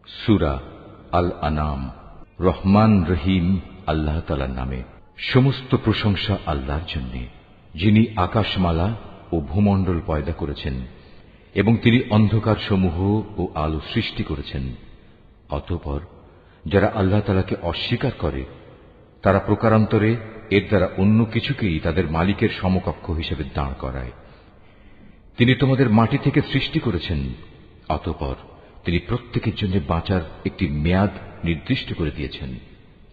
সূরা আল আনাম। রহমান রহিম আল্লাহ তাআলার নামে। সমস্ত প্রশংসা আল্লাহর জন্য, যিনি আকাশমালা ও ভূমণ্ডল পয়দা করেছেন এবং তিনি অন্ধকার সমূহ ও আলো সৃষ্টি করেছেন। অতঃপর যারা আল্লাহ তাআলাকে অস্বীকার করে তারা প্রকারান্তরে এর দ্বারা অন্য কিছুকেই তাদের মালিকের সমকক্ষ হিসেবে দাঁড় করায়। তিনি তোমাদের মাটি থেকে সৃষ্টি করেছেন, অতঃপর তিনি প্রত্যেকের জন্য বাঁচার একটি মেয়াদ নির্দিষ্ট করে দিয়েছেন।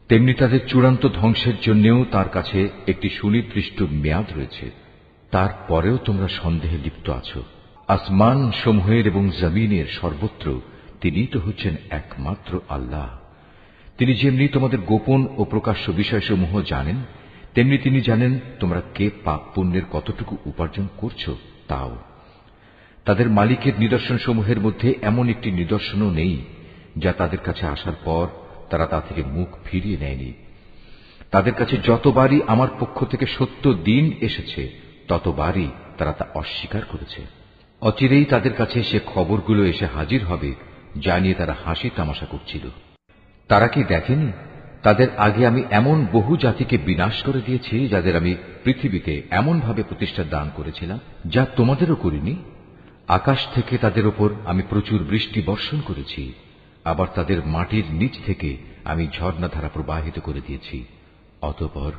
তেমনি তাদের চূড়ান্ত ধ্বংসের জন্যও তার কাছে একটি সুনির্দিষ্ট মেয়াদ রয়েছে। তারপরেও তোমরা সন্দেহে লিপ্ত আছো। আসমান সমূহের এবং জমিনের সর্বত্র তিনিই তো হচ্ছেন একমাত্র আল্লাহ। তিনি যেমনি তোমাদের গোপন ও প্রকাশ্য বিষয়সমূহ জানেন, তেমনি তিনি জানেন তোমরা কে পাপ পুণ্যের কতটুকু উপার্জন করছো তাও। তাদের মালিকের নিদর্শনসমূহের মধ্যে এমন একটি নিদর্শনও নেই যা তাদের কাছে আসার পর তারা তা থেকে মুখ ফিরিয়ে নেয়নি। তাদের কাছে যতবারই আমার পক্ষ থেকে সত্য দিন এসেছে ততবারই তারা তা অস্বীকার করেছে। অচিরেই তাদের কাছে সে খবরগুলো এসে হাজির হবে যা নিয়ে তারা হাসি তামাশা করছিল। তারা কি দেখেনি তাদের আগে আমি এমন বহু জাতিকে বিনাশ করে দিয়েছি যাদের আমি পৃথিবীতে এমনভাবে প্রতিষ্ঠা দান করেছিলাম যা তোমাদেরও করিনি। আকাশ থেকে তাদের ওপর আমি প্রচুর বৃষ্টি বর্ষণ করেছি, আবার তাদের মাটির নিচ থেকে আমি ঝর্ণাধারা প্রবাহিত করে দিয়েছি। অতঃপর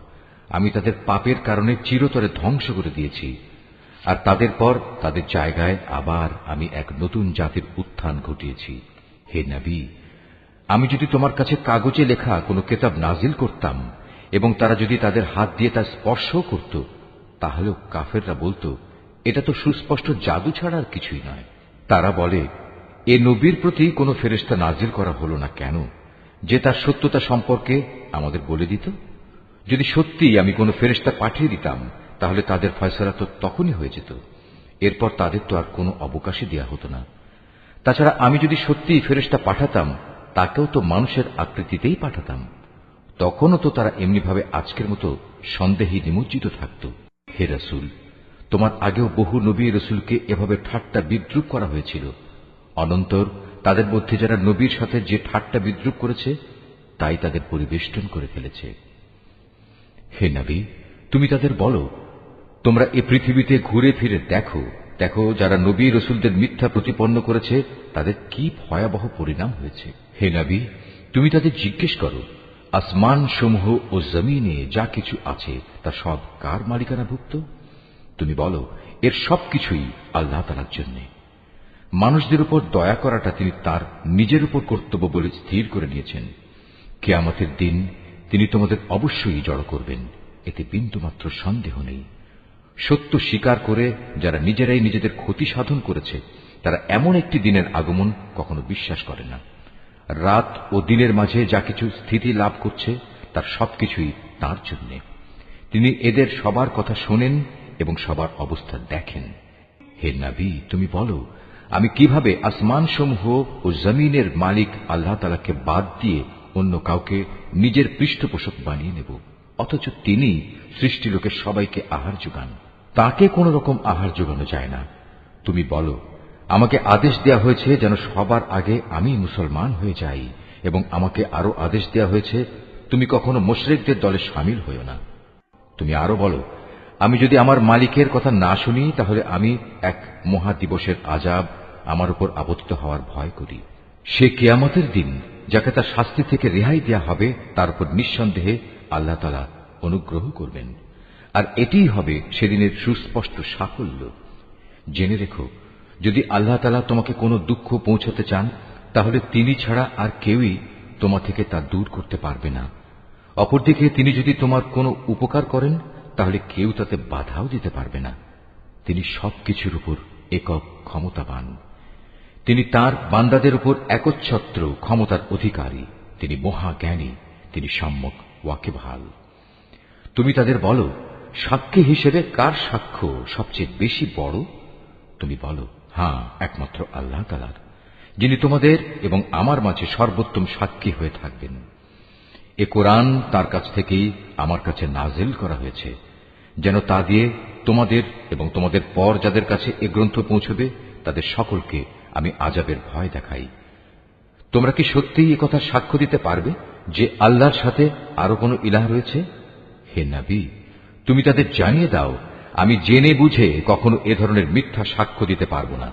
আমি তাদের পাপের কারণে চিরতরে ধ্বংস করে দিয়েছি, আর তাদের পর তাদের জায়গায় আবার আমি এক নতুন জাতির উত্থান ঘটিয়েছি। হে নবী, আমি যদি তোমার কাছে কাগজে লেখা কোনো কেতাব নাজিল করতাম এবং তারা যদি তাদের হাত দিয়ে তা স্পর্শ করত, তাহলেও কাফেররা বলতো এটা তো সুস্পষ্ট জাদু ছাড়া আর কিছুই নয়। তারা বলে, এ নবীর প্রতি কোনো ফেরেশতা নাজিল করা হলো না কেন, যে তার সত্যতা সম্পর্কে আমাদের বলে দিত? যদি সত্যিই আমি কোনো ফেরেশতা পাঠিয়ে দিতাম তাহলে তাদের ফয়সালা তো তখনই হয়ে যেত, এরপর তাদের তো আর কোনো অবকাশই দেয়া হতো না। তাছাড়া আমি যদি সত্যিই ফেরেশতা পাঠাতাম তাকেও তো মানুষের আকৃতিতেই পাঠাতাম, তখনও তো তারা এমনিভাবে আজকের মতো সন্দেহে নিমজ্জিত থাকত। হে রাসূল, তোমার আগেও বহু নবী রাসূলকে এভাবে ঠাট্টা বিদ্রূপ করা হয়েছিল। অনন্তর তাদের মধ্যে যারা নবীর সাথে যে ঠাট্টা বিদ্রূপ করেছে তাই তাদের পরিবেষ্টন করে ফেলেছে। হে নবী, তুমি তাদের বলো, তোমরা এ পৃথিবীতে ঘুরে ফিরে দেখো দেখো যারা নবী রাসূলদের মিথ্যা প্রতিপন্ন করেছে তাদের কি ভয়াবহ পরিণাম হয়েছে। হে নবী, তুমি তাদের জিজ্ঞেস করো, আসমান সমূহ ও জমিনে যা কিছু আছে তা সব কার মালিকানাভুক্ত? তুমি বলো, এর সবকিছুই আল্লাহ তাআলার জন্য। মানুষদের উপর দয়া করাটা তিনি তার নিজের উপর কর্তব্য বলে স্থির করে নিয়েছেন। কিয়ামতের দিন তিনি তোমাদের অবশ্যই জড়ো করবেন, এতে বিন্দুমাত্র সন্দেহ নেই। সত্য স্বীকার করে যারা নিজেরাই নিজেদের ক্ষতি সাধন করেছে তারা এমন একটি দিনের আগমন কখনো বিশ্বাস করে না। রাত ও দিনের মাঝে যা কিছু স্থিতি লাভ করছে তার সবকিছুই তাঁর জন্য। তিনি এদের সবার কথা শোনেন এবং সবার অবস্থা দেখেন। হে নবী, তুমি বলো, আমি কিভাবে আসমান সমূহ ও জমিনের মালিক আল্লাহ তাআলাকে বাদ দিয়ে অন্য কাউকে নিজের পৃষ্ঠপোষক বানিয়ে নেব, অথচ তিনি সৃষ্টিলোকের সবাইকে আহার যোগান। তাকে কোন রকম আহার যোগানো যায় না। তুমি বলো, আমাকে আদেশ দেয়া হয়েছে যেন সবার আগে আমি মুসলমান হয়ে যাই, এবং আমাকে আরো আদেশ দেয়া হয়েছে তুমি কখনো মুশরিকদের দলে শামিল হইও না। তুমি আরো বলো, আমি যদি আমার মালিকের কথা না শুনি তাহলে আমি এক মহা দিবসের আযাব আমার উপর আপতিত হওয়ার ভয় করি। সে কিয়ামতের দিন যাকে তার শাস্তি থেকে রেহাই দেয়া হবে তার উপর নিঃসন্দেহে আল্লাহ তাআলা অনুগ্রহ করবেন, আর এটিই হবে সেদিনের সুস্পষ্ট সাফল্য। জেনে রেখো, যদি আল্লাহ তাআলা তোমাকে কোনো দুঃখ পৌঁছাতে চান তাহলে তিনি ছাড়া আর কেউই তোমা থেকে তা দূর করতে পারবে না। অপরদিকে তিনি যদি তোমার কোনো উপকার করেন তাহলে কেউ তাতে বাধাও দিতে পারবে না। তিনি সবকিছুর উপর একক ক্ষমতাবান। তিনি তার বান্দাদের উপর একচ্ছত্র ক্ষমতার অধিকারী। তিনি মহাজ্ঞানী, তিনি সম্যক ওয়াকিবহাল। তুমি তাদের বলো, সাক্ষী হিসেবে কার সাক্ষ্য সবচেয়ে বেশি বড়? তুমি বলো, হ্যাঁ, একমাত্র আল্লাহ তাআলার, যিনি তোমাদের এবং আমার মাঝে সর্বোত্তম সাক্ষী হয়ে থাকবেন। এ কোরআন তার কাছ থেকেই আমার কাছে নাজিল করা হয়েছে, যেন তা দিয়ে তোমাদের এবং তোমাদের পর যাদের কাছে এ গ্রন্থ পৌঁছবে তাদের সকলকে আমি আযাবের ভয় দেখাই। তোমরা কি সত্যিই একথা সাক্ষ্য দিতে পারবে যে আল্লাহর সাথে আরো কোনো ইলাহ রয়েছে? হে নবী, তুমি তাদের জানিয়ে দাও, আমি জেনে বুঝে কখনো এ ধরনের মিথ্যা সাক্ষ্য দিতে পারবো না।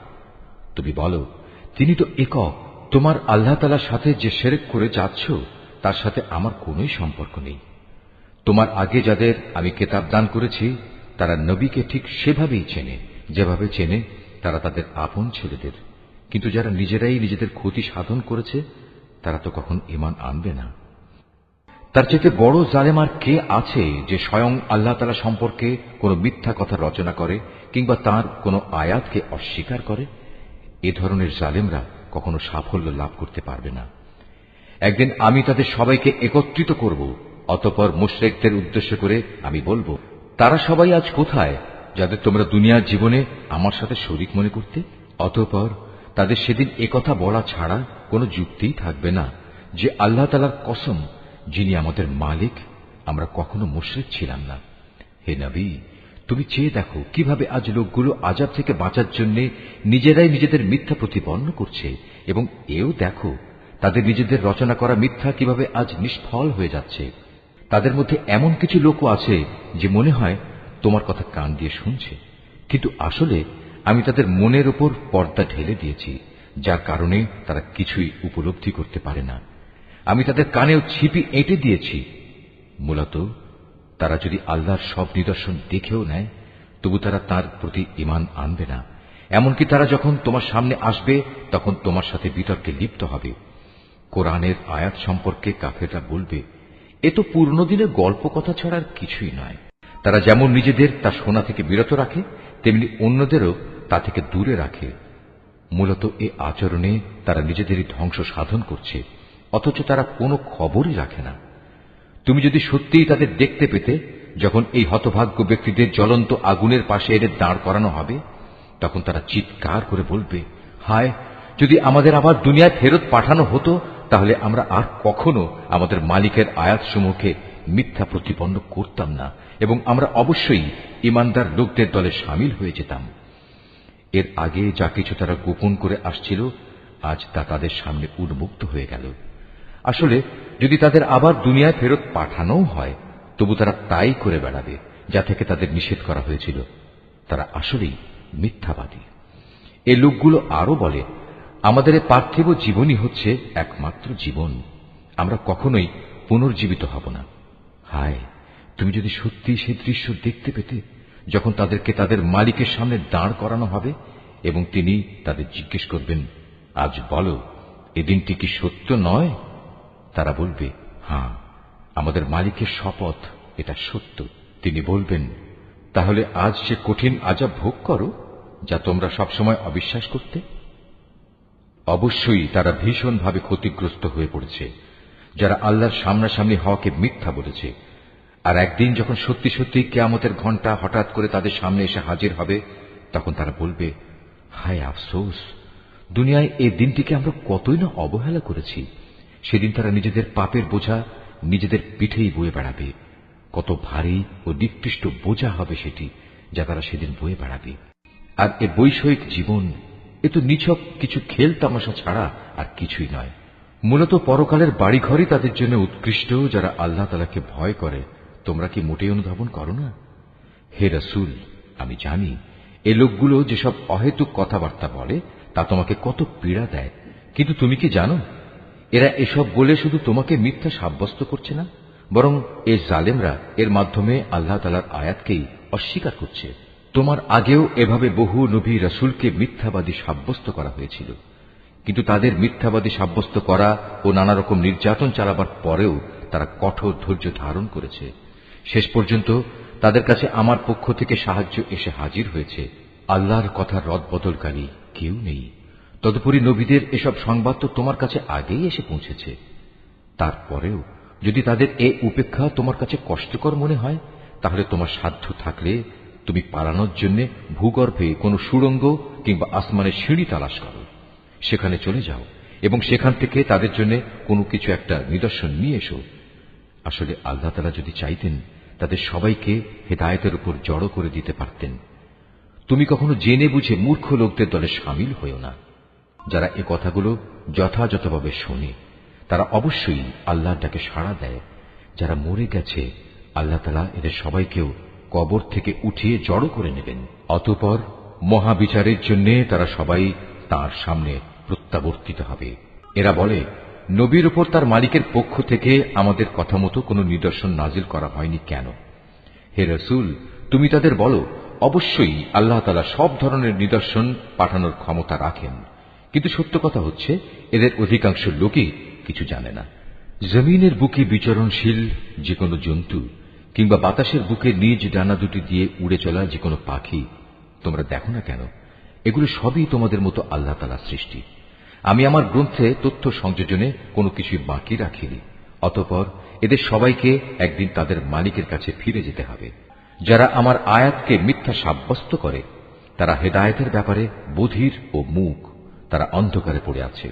তুমি বলো, তিনি তো একক, তোমার আল্লাহ তাআলার সাথে যে শিরক করে যাচ্ছ তার সাথে আমার কোনোই সম্পর্ক নেই। তোমার আগে যাদের আমি কিতাব দান করেছি তারা নবীকে ঠিক সেভাবেই চেনে যেভাবে চেনে তারা তাদের আপন ছেলেদের, কিন্তু যারা নিজেরাই নিজেদের ক্ষতি সাধন করেছে তারা তো কখন ঈমান আনবে না। তার চেয়ে বড় জালেম আর কে আছে যে স্বয়ং আল্লাহ তাআলা সম্পর্কে কোনো মিথ্যা কথা রচনা করে কিংবা তার কোনো আয়াতকে অস্বীকার করে? এ ধরনের জালেমরা কখনো সাফল্য লাভ করতে পারবে না। একদিন আমি তাদের সবাইকে একত্রিত করব, অতঃপর মুশরিকদের উদ্দেশ্য করে আমি বলবো, তারা সবাই আজ কোথায় যাদের তোমরা দুনিয়ার জীবনে আমার সাথে শরীক মনে করতে? অতঃপর তাদের সেদিন একথা বলা ছাড়া কোনো যুক্তিই থাকবে না যে আল্লাহ তাআলার কসম, যিনি আমাদের মালিক, আমরা কখনো মুশরিক ছিলাম না। হে নবী, তুমি চেয়ে দেখো কিভাবে আজ লোকগুলো আযাব থেকে বাঁচার জন্য নিজেরাই নিজেদের মিথ্যা প্রতিপন্ন করছে, এবং এও দেখো তাদের নিজেদের রচনা করা মিথ্যা কিভাবে আজ নিষ্ফল হয়ে যাচ্ছে। তাদের মধ্যে এমন কিছু লোকও আছে যে মনে হয় তোমার কথা কান দিয়ে শুনছে, কিন্তু আসলে আমি তাদের মনের উপর পর্দা ঢেলে দিয়েছি, যার কারণে তারা কিছুই উপলব্ধি করতে পারে না। আমি তাদের কানেও ছিপি এঁটে দিয়েছি। মূলত তারা যদি আল্লাহর সব নিদর্শন দেখেও নেয় তবু তারা তার প্রতি ঈমান আনবে না। এমনকি তারা যখন তোমার সামনে আসবে তখন তোমার সাথে বিতর্কে লিপ্ত হবে। কোরআনের আয়াত সম্পর্কে কাফেররা বলবে, এ তো পুরনো দিনের গল্প কথা ছাড়া আর কিছুই নয়। তারা যেমন নিজেদের তা শোনা থেকে বিরত রাখে তেমনি অন্যদেরও তা থেকে দূরে রাখে। মূলত এ আচরণে তারা নিজেদেরই ধ্বংস সাধন করছে, অথচ তারা কোনো খবরই রাখে না। তুমি যদি সত্যিই তাদের দেখতে পেতে, যখন এই হতভাগ্য ব্যক্তিদের জ্বলন্ত আগুনের পাশে এনে দাঁড় করানো হবে, তখন তারা চিৎকার করে বলবে, হায়, যদি আমাদের আবার দুনিয়ায় ফেরত পাঠানো হতো তাহলে আমরা আর কখনো আমাদের মালিকের আয়াতসমূহকে মিথ্যা প্রতিপন্ন করতাম না, এবং আমরা অবশ্যই ঈমানদার লোকদের দলে শামিল হয়ে যেতাম। এর আগে যা কিছু তারা গোপন করে আসছিল আজ তা তাদের সামনে উন্মুক্ত হয়ে গেল। আসলে যদি তাদের আবার দুনিয়ায় ফেরত পাঠানোও হয় তবু তারা তাই করে বেড়াবে যা থেকে তাদের নিষেধ করা হয়েছিল। তারা আসলেই মিথ্যাবাদী। এ লোকগুলো আরো বলে, আমাদের এ পার্থিব জীবনই হচ্ছে একমাত্র জীবন, আমরা কখনোই পুনর্জীবিত হব না। হায়, তুমি যদি সত্যি সেই দৃশ্য দেখতে পেতে যখন তাদেরকে তাদের মালিকের সামনে দাঁড় করানো হবে এবং তিনি তাদের জিজ্ঞেস করবেন, আজ বলো, এ দিনটি কি সত্য নয়? তারা বলবে, হ্যাঁ, আমাদের মালিকের শপথ, এটা সত্য। তিনি বলবেন, তাহলে আজ সে কঠিন আযাব ভোগ করো যা তোমরা সবসময় অবিশ্বাস করতে। অবশ্যই তারা ভীষণভাবে ক্ষতিগ্রস্ত হয়ে পড়েছে যারা আল্লাহর সামনাসামনি হওয়াকে মিথ্যা বলেছে। আর একদিন যখন সত্যি সত্যি কিয়ামতের ঘণ্টা হঠাৎ করে তাদের সামনে এসে হাজির হবে তখন তারা বলবে, হায় আফসোস, দুনিয়ায় এই দিনটিকে আমরা কতই না অবহেলা করেছি। সেদিন তারা নিজেদের পাপের বোঝা নিজেদের পিঠেই বয়ে বেড়াবে। কত ভারী ও নিকৃষ্ট বোঝা হবে সেটি যা তারা সেদিন বয়ে বেড়াবে। আর এ বৈষয়িক জীবন, এ তো নিছক কিছু খেল তামাশা ছাড়া আর কিছুই নয়। মূলত পরকালের বাড়িঘরই তাদের জন্য উৎকৃষ্ট যারা আল্লাহ তাআলাকে ভয় করে। তোমরা কি মোটেই অনুধাবন করো না? হে রাসূল, আমি জানি এ লোকগুলো যেসব অহেতুক কথাবার্তা বলে তা তোমাকে কত পীড়া দেয়, কিন্তু তুমি কি জানো এরা এসব বলে শুধু তোমাকে মিথ্যা সাব্যস্ত করছে না, বরং এ জালেমরা এর মাধ্যমে আল্লাহ তাআলার আয়াতকেই অস্বীকার করছে। তোমার আগেও এভাবে বহু নবী রাসূলকে মিথ্যাবাদী সাব্যস্ত করা হয়েছিল, কিন্তু তাদের মিথ্যাবাদী সাব্যস্ত করা ও নানা রকম নির্যাতন চালাবার পরেও তারা কঠোর ধৈর্য ধারণ করেছে। শেষ পর্যন্ত তাদের কাছে আমার পক্ষ থেকে সাহায্য এসে হাজির হয়েছে। আল্লাহর কথার রদবদলকারী কেউ নেই। তদুপরি নবীদের এসব সংবাদ তো তোমার কাছে আগেই এসে পৌঁছেছে। তারপরেও যদি তাদের এ উপেক্ষা তোমার কাছে কষ্টকর মনে হয় তাহলে তোমার সাধ্য থাকলে তুমি পালানোর জন্য ভূগর্ভে কোনো সুড়ঙ্গ কিংবা আসমানের সিঁড়ি তালাশ করো, সেখানে চলে যাও এবং সেখান থেকে তাদের জন্য কোনো কিছু একটা নিদর্শন নিয়ে এসো। আসলে আল্লাহ তাআলা যদি চাইতেন তাদের সবাইকে হেদায়েতের উপর জড়ো করে দিতে পারতেন। তুমি কখনো জেনে বুঝে মূর্খ লোকদের দলে শামিল হইও না। যারা এ কথাগুলো যথাযথভাবে শোনে তারা অবশ্যই আল্লাহর ডাকে সাড়া দেয়। যারা মরে গেছে আল্লাহ তাআলা এদের সবাইকেও কবর থেকে উঠিয়ে জড়ো করে নেবেন। অতঃপর মহাবিচারের জন্য তারা সবাই তার সামনে প্রত্যাবর্তিত হবে। এরা বলে, নবীর উপর তার মালিকের পক্ষ থেকে আমাদের কথা মতো কোনো নিদর্শন নাজিল করা হয়নি কেন? হে রাসূল, তুমি তাদের বলো, অবশ্যই আল্লাহ তাআলা সব ধরনের নিদর্শন পাঠানোর ক্ষমতা রাখেন, কিন্তু সত্য কথা হচ্ছে এদের অধিকাংশ লোকই কিছু জানে না। জমিনের বুকে বিচরণশীল যে কোনো জন্তু কিংবা বাতাসের বুকে নিজ ডানা দুটি দিয়ে উড়ে চলা যে কোনো পাখি তোমরা দেখো না কেন? এগুলো সবই তোমাদের মতো আল্লাহ তাআলার সৃষ্টি। আমি আমার গ্রন্থে তথ্য সংযোজনে কোনো কিছুই বাকি রাখিনি। অতঃপর এদের সবাইকে একদিন তাদের মালিকের কাছে ফিরে যেতে হবে। যারা আমার আয়াতকে মিথ্যা সাব্যস্ত করে তারা হেদায়েতের ব্যাপারে বধির ও মূক, তারা অন্ধকারে পড়ে আছে।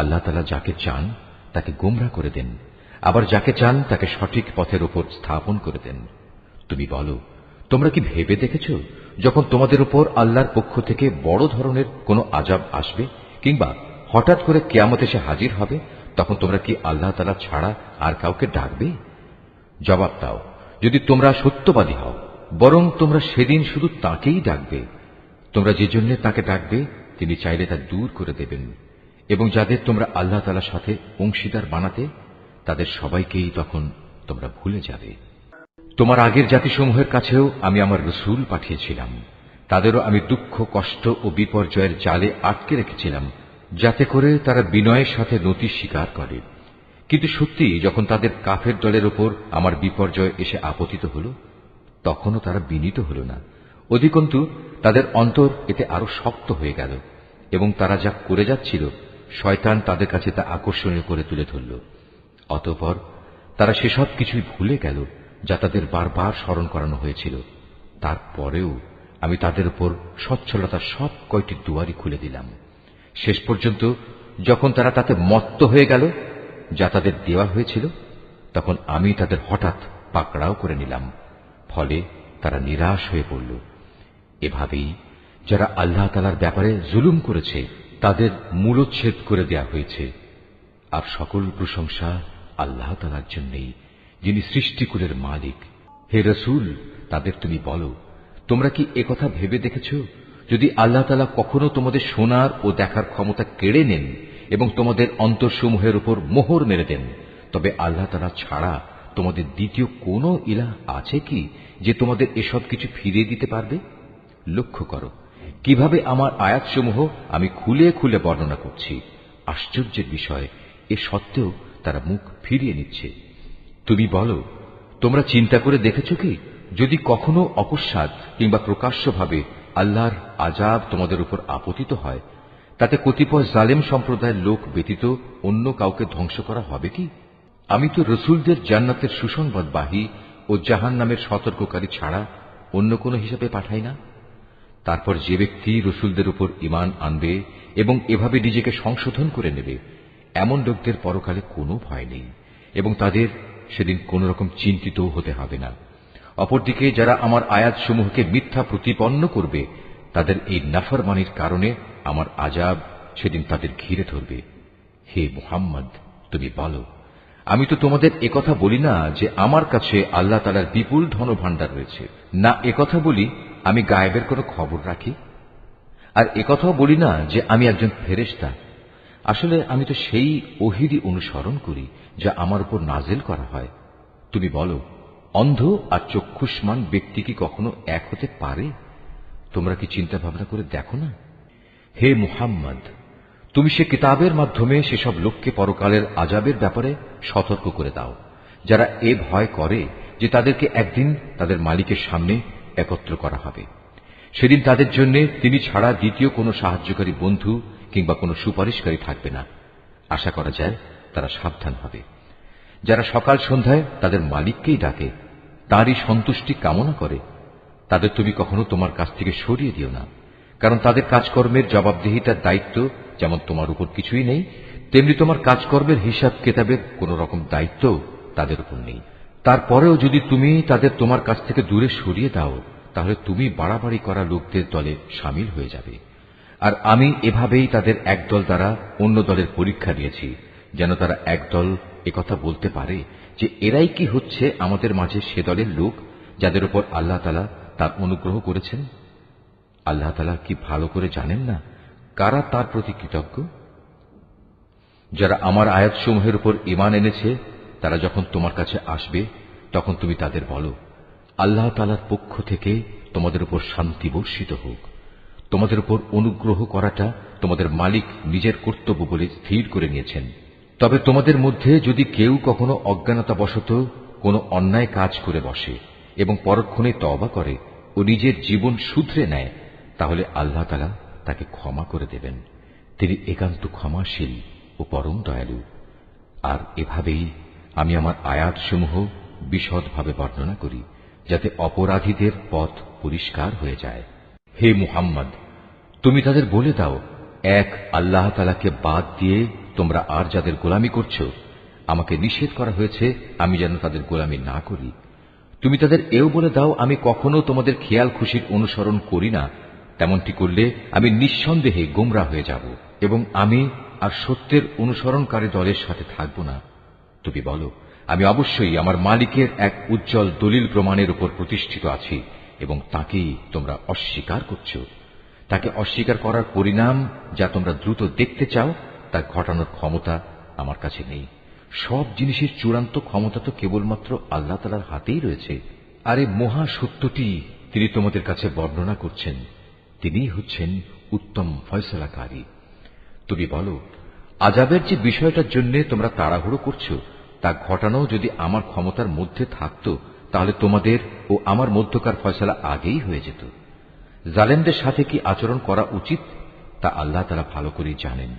আল্লাহ তাআলা যাকে চান তাকে গোমরা করে দেন, আবার যাকে চান তাকে সঠিক পথের উপর স্থাপন করে দেন। তুমি বলো, তোমরা কি ভেবে দেখেছ যখন তোমাদের উপর আল্লাহর পক্ষ থেকে বড় ধরনের কোনো আযাব আসবে কিংবা হঠাৎ করে কিয়ামত এসে হাজির হবে, তখন তোমরা কি আল্লাহ তাআলা ছাড়া আর কাউকে ডাকবে? জবাব দাও, যদি তোমরা সত্যবাদী হও, বরং তোমরা সেদিন শুধু তাকেই ডাকবে। তোমরা যে জন্য তাকে ডাকবে তিনি চাইলে তা দূর করে দেবেন, এবং যাদের তোমরা আল্লাহ তাআলার সাথে অংশীদার বানাতে তাদের সবাইকেই তখন তোমরা ভুলে যাবে। তোমার আগের জাতিসমূহের কাছেও আমি আমার রাসূল পাঠিয়েছিলাম, তাদেরও আমি দুঃখ, কষ্ট ও বিপর্যয়ের জালে আটকে রেখেছিলাম, যাতে করে তারা বিনয়ের সাথে নতি স্বীকার করে। কিন্তু সত্যি যখন তাদের কাফের দলের উপর আমার বিপর্যয় এসে আপতিত হল, তখনও তারা বিনীত হল না। অধিকন্তু তাদের অন্তর এতে আরো শক্ত হয়ে গেল, এবং তারা যা করে যাচ্ছিল শয়তান তাদের কাছে তা আকর্ষণীয় করে তুলে ধরল। অতঃপর তারা সেসব কিছুই ভুলে গেল যা তাদের বারবার স্মরণ করানো হয়েছিল। তারপরেও আমি তাদের উপর সচ্ছলতার সব কয়টি দুয়ারই খুলে দিলাম। শেষ পর্যন্ত যখন তারা তাতে মত্ত হয়ে গেল যা তাদের দেওয়া হয়েছিল, তখন আমি তাদের হঠাৎ পাকড়াও করে নিলাম। ফলে তারা নিরাশ হয়ে পড়ল। এভাবেই যারা আল্লাহ তাআলার ব্যাপারে জুলুম করেছে তাদের মূলচ্ছেদ করে দেয়া হয়েছে। আর সকল প্রশংসা আল্লাহ তাআলার জন্যই, যিনি সৃষ্টিকুলের মালিক। হে রাসূল, তাদের তুমি বলো, তোমরা কি একথা ভেবে দেখেছ, যদি আল্লাহ তাআলা কখনো তোমাদের শোনার ও দেখার ক্ষমতা কেড়ে নেন এবং তোমাদের অন্তরসমূহের উপর মোহর মেরে দেন, তবে আল্লাহ তাআলা ছাড়া তোমাদের দ্বিতীয় কোনো ইলাহ আছে কি যে তোমাদের এসব কিছু ফিরিয়ে দিতে পারবে? লক্ষ্য করো কিভাবে আমার আয়াতসমূহ আমি খুলে খুলে বর্ণনা করছি। আশ্চর্যের বিষয়, এ সত্ত্বেও তারা মুখ ফিরিয়ে নিচ্ছে। তুমি বলো, তোমরা চিন্তা করে দেখেছ কি, যদি কখনো অকস্মাৎ কিংবা প্রকাশ্যভাবে আল্লাহর আযাব তোমাদের উপর আপতিত হয়, তাতে কতিপয় জালেম সম্প্রদায়ের লোক ব্যতীত অন্য কাউকে ধ্বংস করা হবে কি? আমি তো রসুলদের জান্নাতের সুসংবাদবাহী ও জাহান্নামের সতর্ককারী ছাড়া অন্য কোনো হিসাবে পাঠাই না। তারপর যে ব্যক্তি রসুলদের উপর ঈমান আনবে এবং এভাবে নিজেকে সংশোধন করে নেবে, এমন লোকদের পরকালে কোনো ভয় নেই এবং তাদের সেদিন কোন রকম চিন্তিত হতে হবে না। অপরদিকে যারা আমার আয়াতসমূহকে মিথ্যা প্রতিপন্ন করবে, তাদের এই নাফরমানির কারণে আমার আযাব সেদিন তাদের ঘিরে ধরবে। হে মুহাম্মদ, তুমি বলো, আমি তো তোমাদের একথা বলি না যে আমার কাছে আল্লাহ তাআলার বিপুল ধনভাণ্ডার রয়েছে, না একথা বলি আমি গায়েবের কোনো খবর রাখি, আর একথাও বলি না যে আমি একজন ফেরেশতা। আসলে আমি তো সেই ওহীরই অনুসরণ করি যা আমার উপর নাজিল করা হয়। তুমি বলো, অন্ধ আর চক্ষুষ্মান ব্যক্তি কি কখনো এক হতে পারে? তোমরা কি চিন্তা ভাবনা করে দেখো না? হে মুহাম্মদ, তুমি সে কিতাবের মাধ্যমে সেসব লোককে পরকালের আযাবের ব্যাপারে সতর্ক করে দাও, যারা এ ভয় করে যে তাদেরকে একদিন তাদের মালিকের সামনে একত্র করা হবে। সেদিন তাদের জন্য তিনি ছাড়া দ্বিতীয় কোনো সাহায্যকারী বন্ধু কিংবা কোনো সুপারিশকারী থাকবে না। আশা করা যায় তারা সাবধান হবে। যারা সকাল সন্ধ্যায় তাদের মালিককেই ডাকে, তাঁরই সন্তুষ্টি কামনা করে, তাদের তুমি কখনো তোমার কাছ থেকে সরিয়ে দিও না, কারণ তাদের কাজকর্মের জবাবদিহিতার দায়িত্ব যেমন তোমার উপর কিছুই নেই, তেমনি তোমার কাজকর্মের হিসাব কেতাবের কোন রকম দায়িত্ব তাদের উপর নেই। তারপরেও যদি তুমি তাদের তোমার কাছ থেকে দূরে সরিয়ে দাও, তাহলে তুমি বাড়াবাড়ি করা লোকদের দলে সামিল হয়ে যাবে। আর আমি এভাবেই তাদের একদল দ্বারা অন্য দলের পরীক্ষা নিয়েছি, যেন তারা একদল একথা বলতে পারে যে এরাই কি হচ্ছে আমাদের মাঝে সে দলের লোক যাদের উপর আল্লাহ তাআলা তার অনুগ্রহ করেছেন। আল্লাহ তাআলা কি ভালো করে জানেন না কারা তার প্রতি কৃতজ্ঞ? যারা আমার আয়াতসমূহের উপর ঈমান এনেছে তারা যখন তোমার কাছে আসবে তখন তুমি তাদের বলো, আল্লাহ তাআলার পক্ষ থেকে তোমাদের উপর শান্তি বর্ষিত হোক। তোমাদের উপর অনুগ্রহ করাটা তোমাদের মালিক নিজের কর্তব্য বলে স্থির করে নিয়েছেন। তবে তোমাদের মধ্যে যদি কেউ কখনো অজ্ঞানতাবশত কোনো অন্যায় কাজ করে বসে এবং পরক্ষণে তওবা করে ও নিজের জীবন শুধরে নেয়, তাহলে আল্লাহ তাআলা তাকে ক্ষমা করে দেবেন। তিনি একান্ত ক্ষমাশীল ও পরম দয়ালু। আর এভাবেই আমি আমার আয়াতসমূহ বিশদভাবে বর্ণনা করি, যাতে অপরাধীদের পথ পরিষ্কার হয়ে যায়। হে মুহাম্মদ, তুমি তাদের বলে দাও, এক আল্লাহ তাআলাকে বাদ দিয়ে তোমরা আর যাদের গোলামি করছো, আমাকে নিষেধ করা হয়েছে আমি যেন তাদের গোলামি না করি। তুমি তাদের এও বলে দাও, আমি কখনো তোমাদের খেয়াল খুশির অনুসরণ করি না। তেমনটি করলে আমি নিঃসন্দেহে গোমরা হয়ে যাব এবং আমি আর সত্যের অনুসরণকারী দলের সাথে থাকব না। তুমি বলো, আমি অবশ্যই আমার মালিকের এক উজ্জ্বল দলিল প্রমাণের উপর প্রতিষ্ঠিত আছি এবং তাকেই তোমরা অস্বীকার করছো। তাকে অস্বীকার করার পরিণাম যা তোমরা দ্রুত দেখতে চাও তা ঘটানোর ক্ষমতা আমার কাছে নেই। সব জিনিসের চূড়ান্ত ক্ষমতা তো কেবলমাত্র আল্লাহ তাআলার হাতেই রয়েছে। আর এই মহা সত্যটি তিনি তোমাদের কাছে বর্ণনা করছেন। তিনিই হচ্ছেন উত্তম ফয়সালাকারী। তুমি বলো, আযাবের যে বিষয়টার জন্য তোমরা তাড়াহুড়ো করছো তা ঘটানো যদি আমার ক্ষমতার মধ্যে থাকত, তাহলে তোমাদের ও আমার মধ্যকার ফয়সালা আগেই হয়ে যেত। জালেমদের সাথে কি আচরণ করা উচিত তা আল্লাহ তাআলা ভালো করেই জানেন।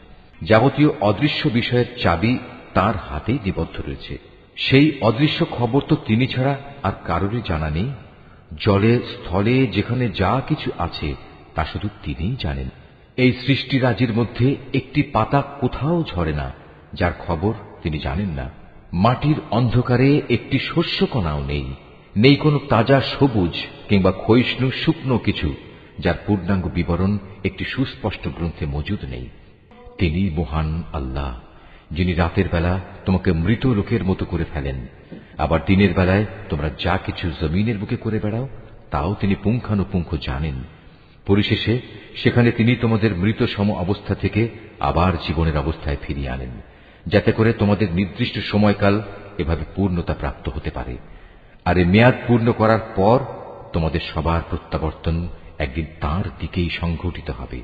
যাবতীয় অদৃশ্য বিষয়ের চাবি তার হাতেই নিবদ্ধ রয়েছে। সেই অদৃশ্য খবর তো তিনি ছাড়া আর কারোরই জানা নেই। জলে স্থলে যেখানে যা কিছু আছে তা শুধু তিনিই জানেন। এই সৃষ্টিরাজির মধ্যে একটি পাতা কোথাও ঝরে না যার খবর তিনি জানেন না। মাটির অন্ধকারে একটি শস্যকণাও নেই, নেই কোনো তাজা সবুজ কিংবা ক্ষয়িষ্ণু শুকনো কিছু যার পূর্ণাঙ্গ বিবরণ একটি সুস্পষ্ট গ্রন্থে মজুদ নেই। তিনি মহান আল্লাহ, যিনি রাতের বেলা তোমাকে মৃত লোকের মতো করে ফেলেন, আবার দিনের বেলায় তোমরা যা কিছু জমিনের বুকে করে বেড়াও তাও তিনি পুঙ্খানুপুঙ্খ জানেন। পরিশেষে সেখানে তিনি তোমাদের মৃত সম অবস্থা থেকে আবার জীবনের অবস্থায় ফিরিয়ে আনেন, যাতে করে তোমাদের নির্দিষ্ট সময়কাল এভাবে পূর্ণতা প্রাপ্ত হতে পারে। আর এই মেয়াদ পূর্ণ করার পর তোমাদের সবার প্রত্যাবর্তন একদিন তাঁর দিকেই সংঘটিত হবে।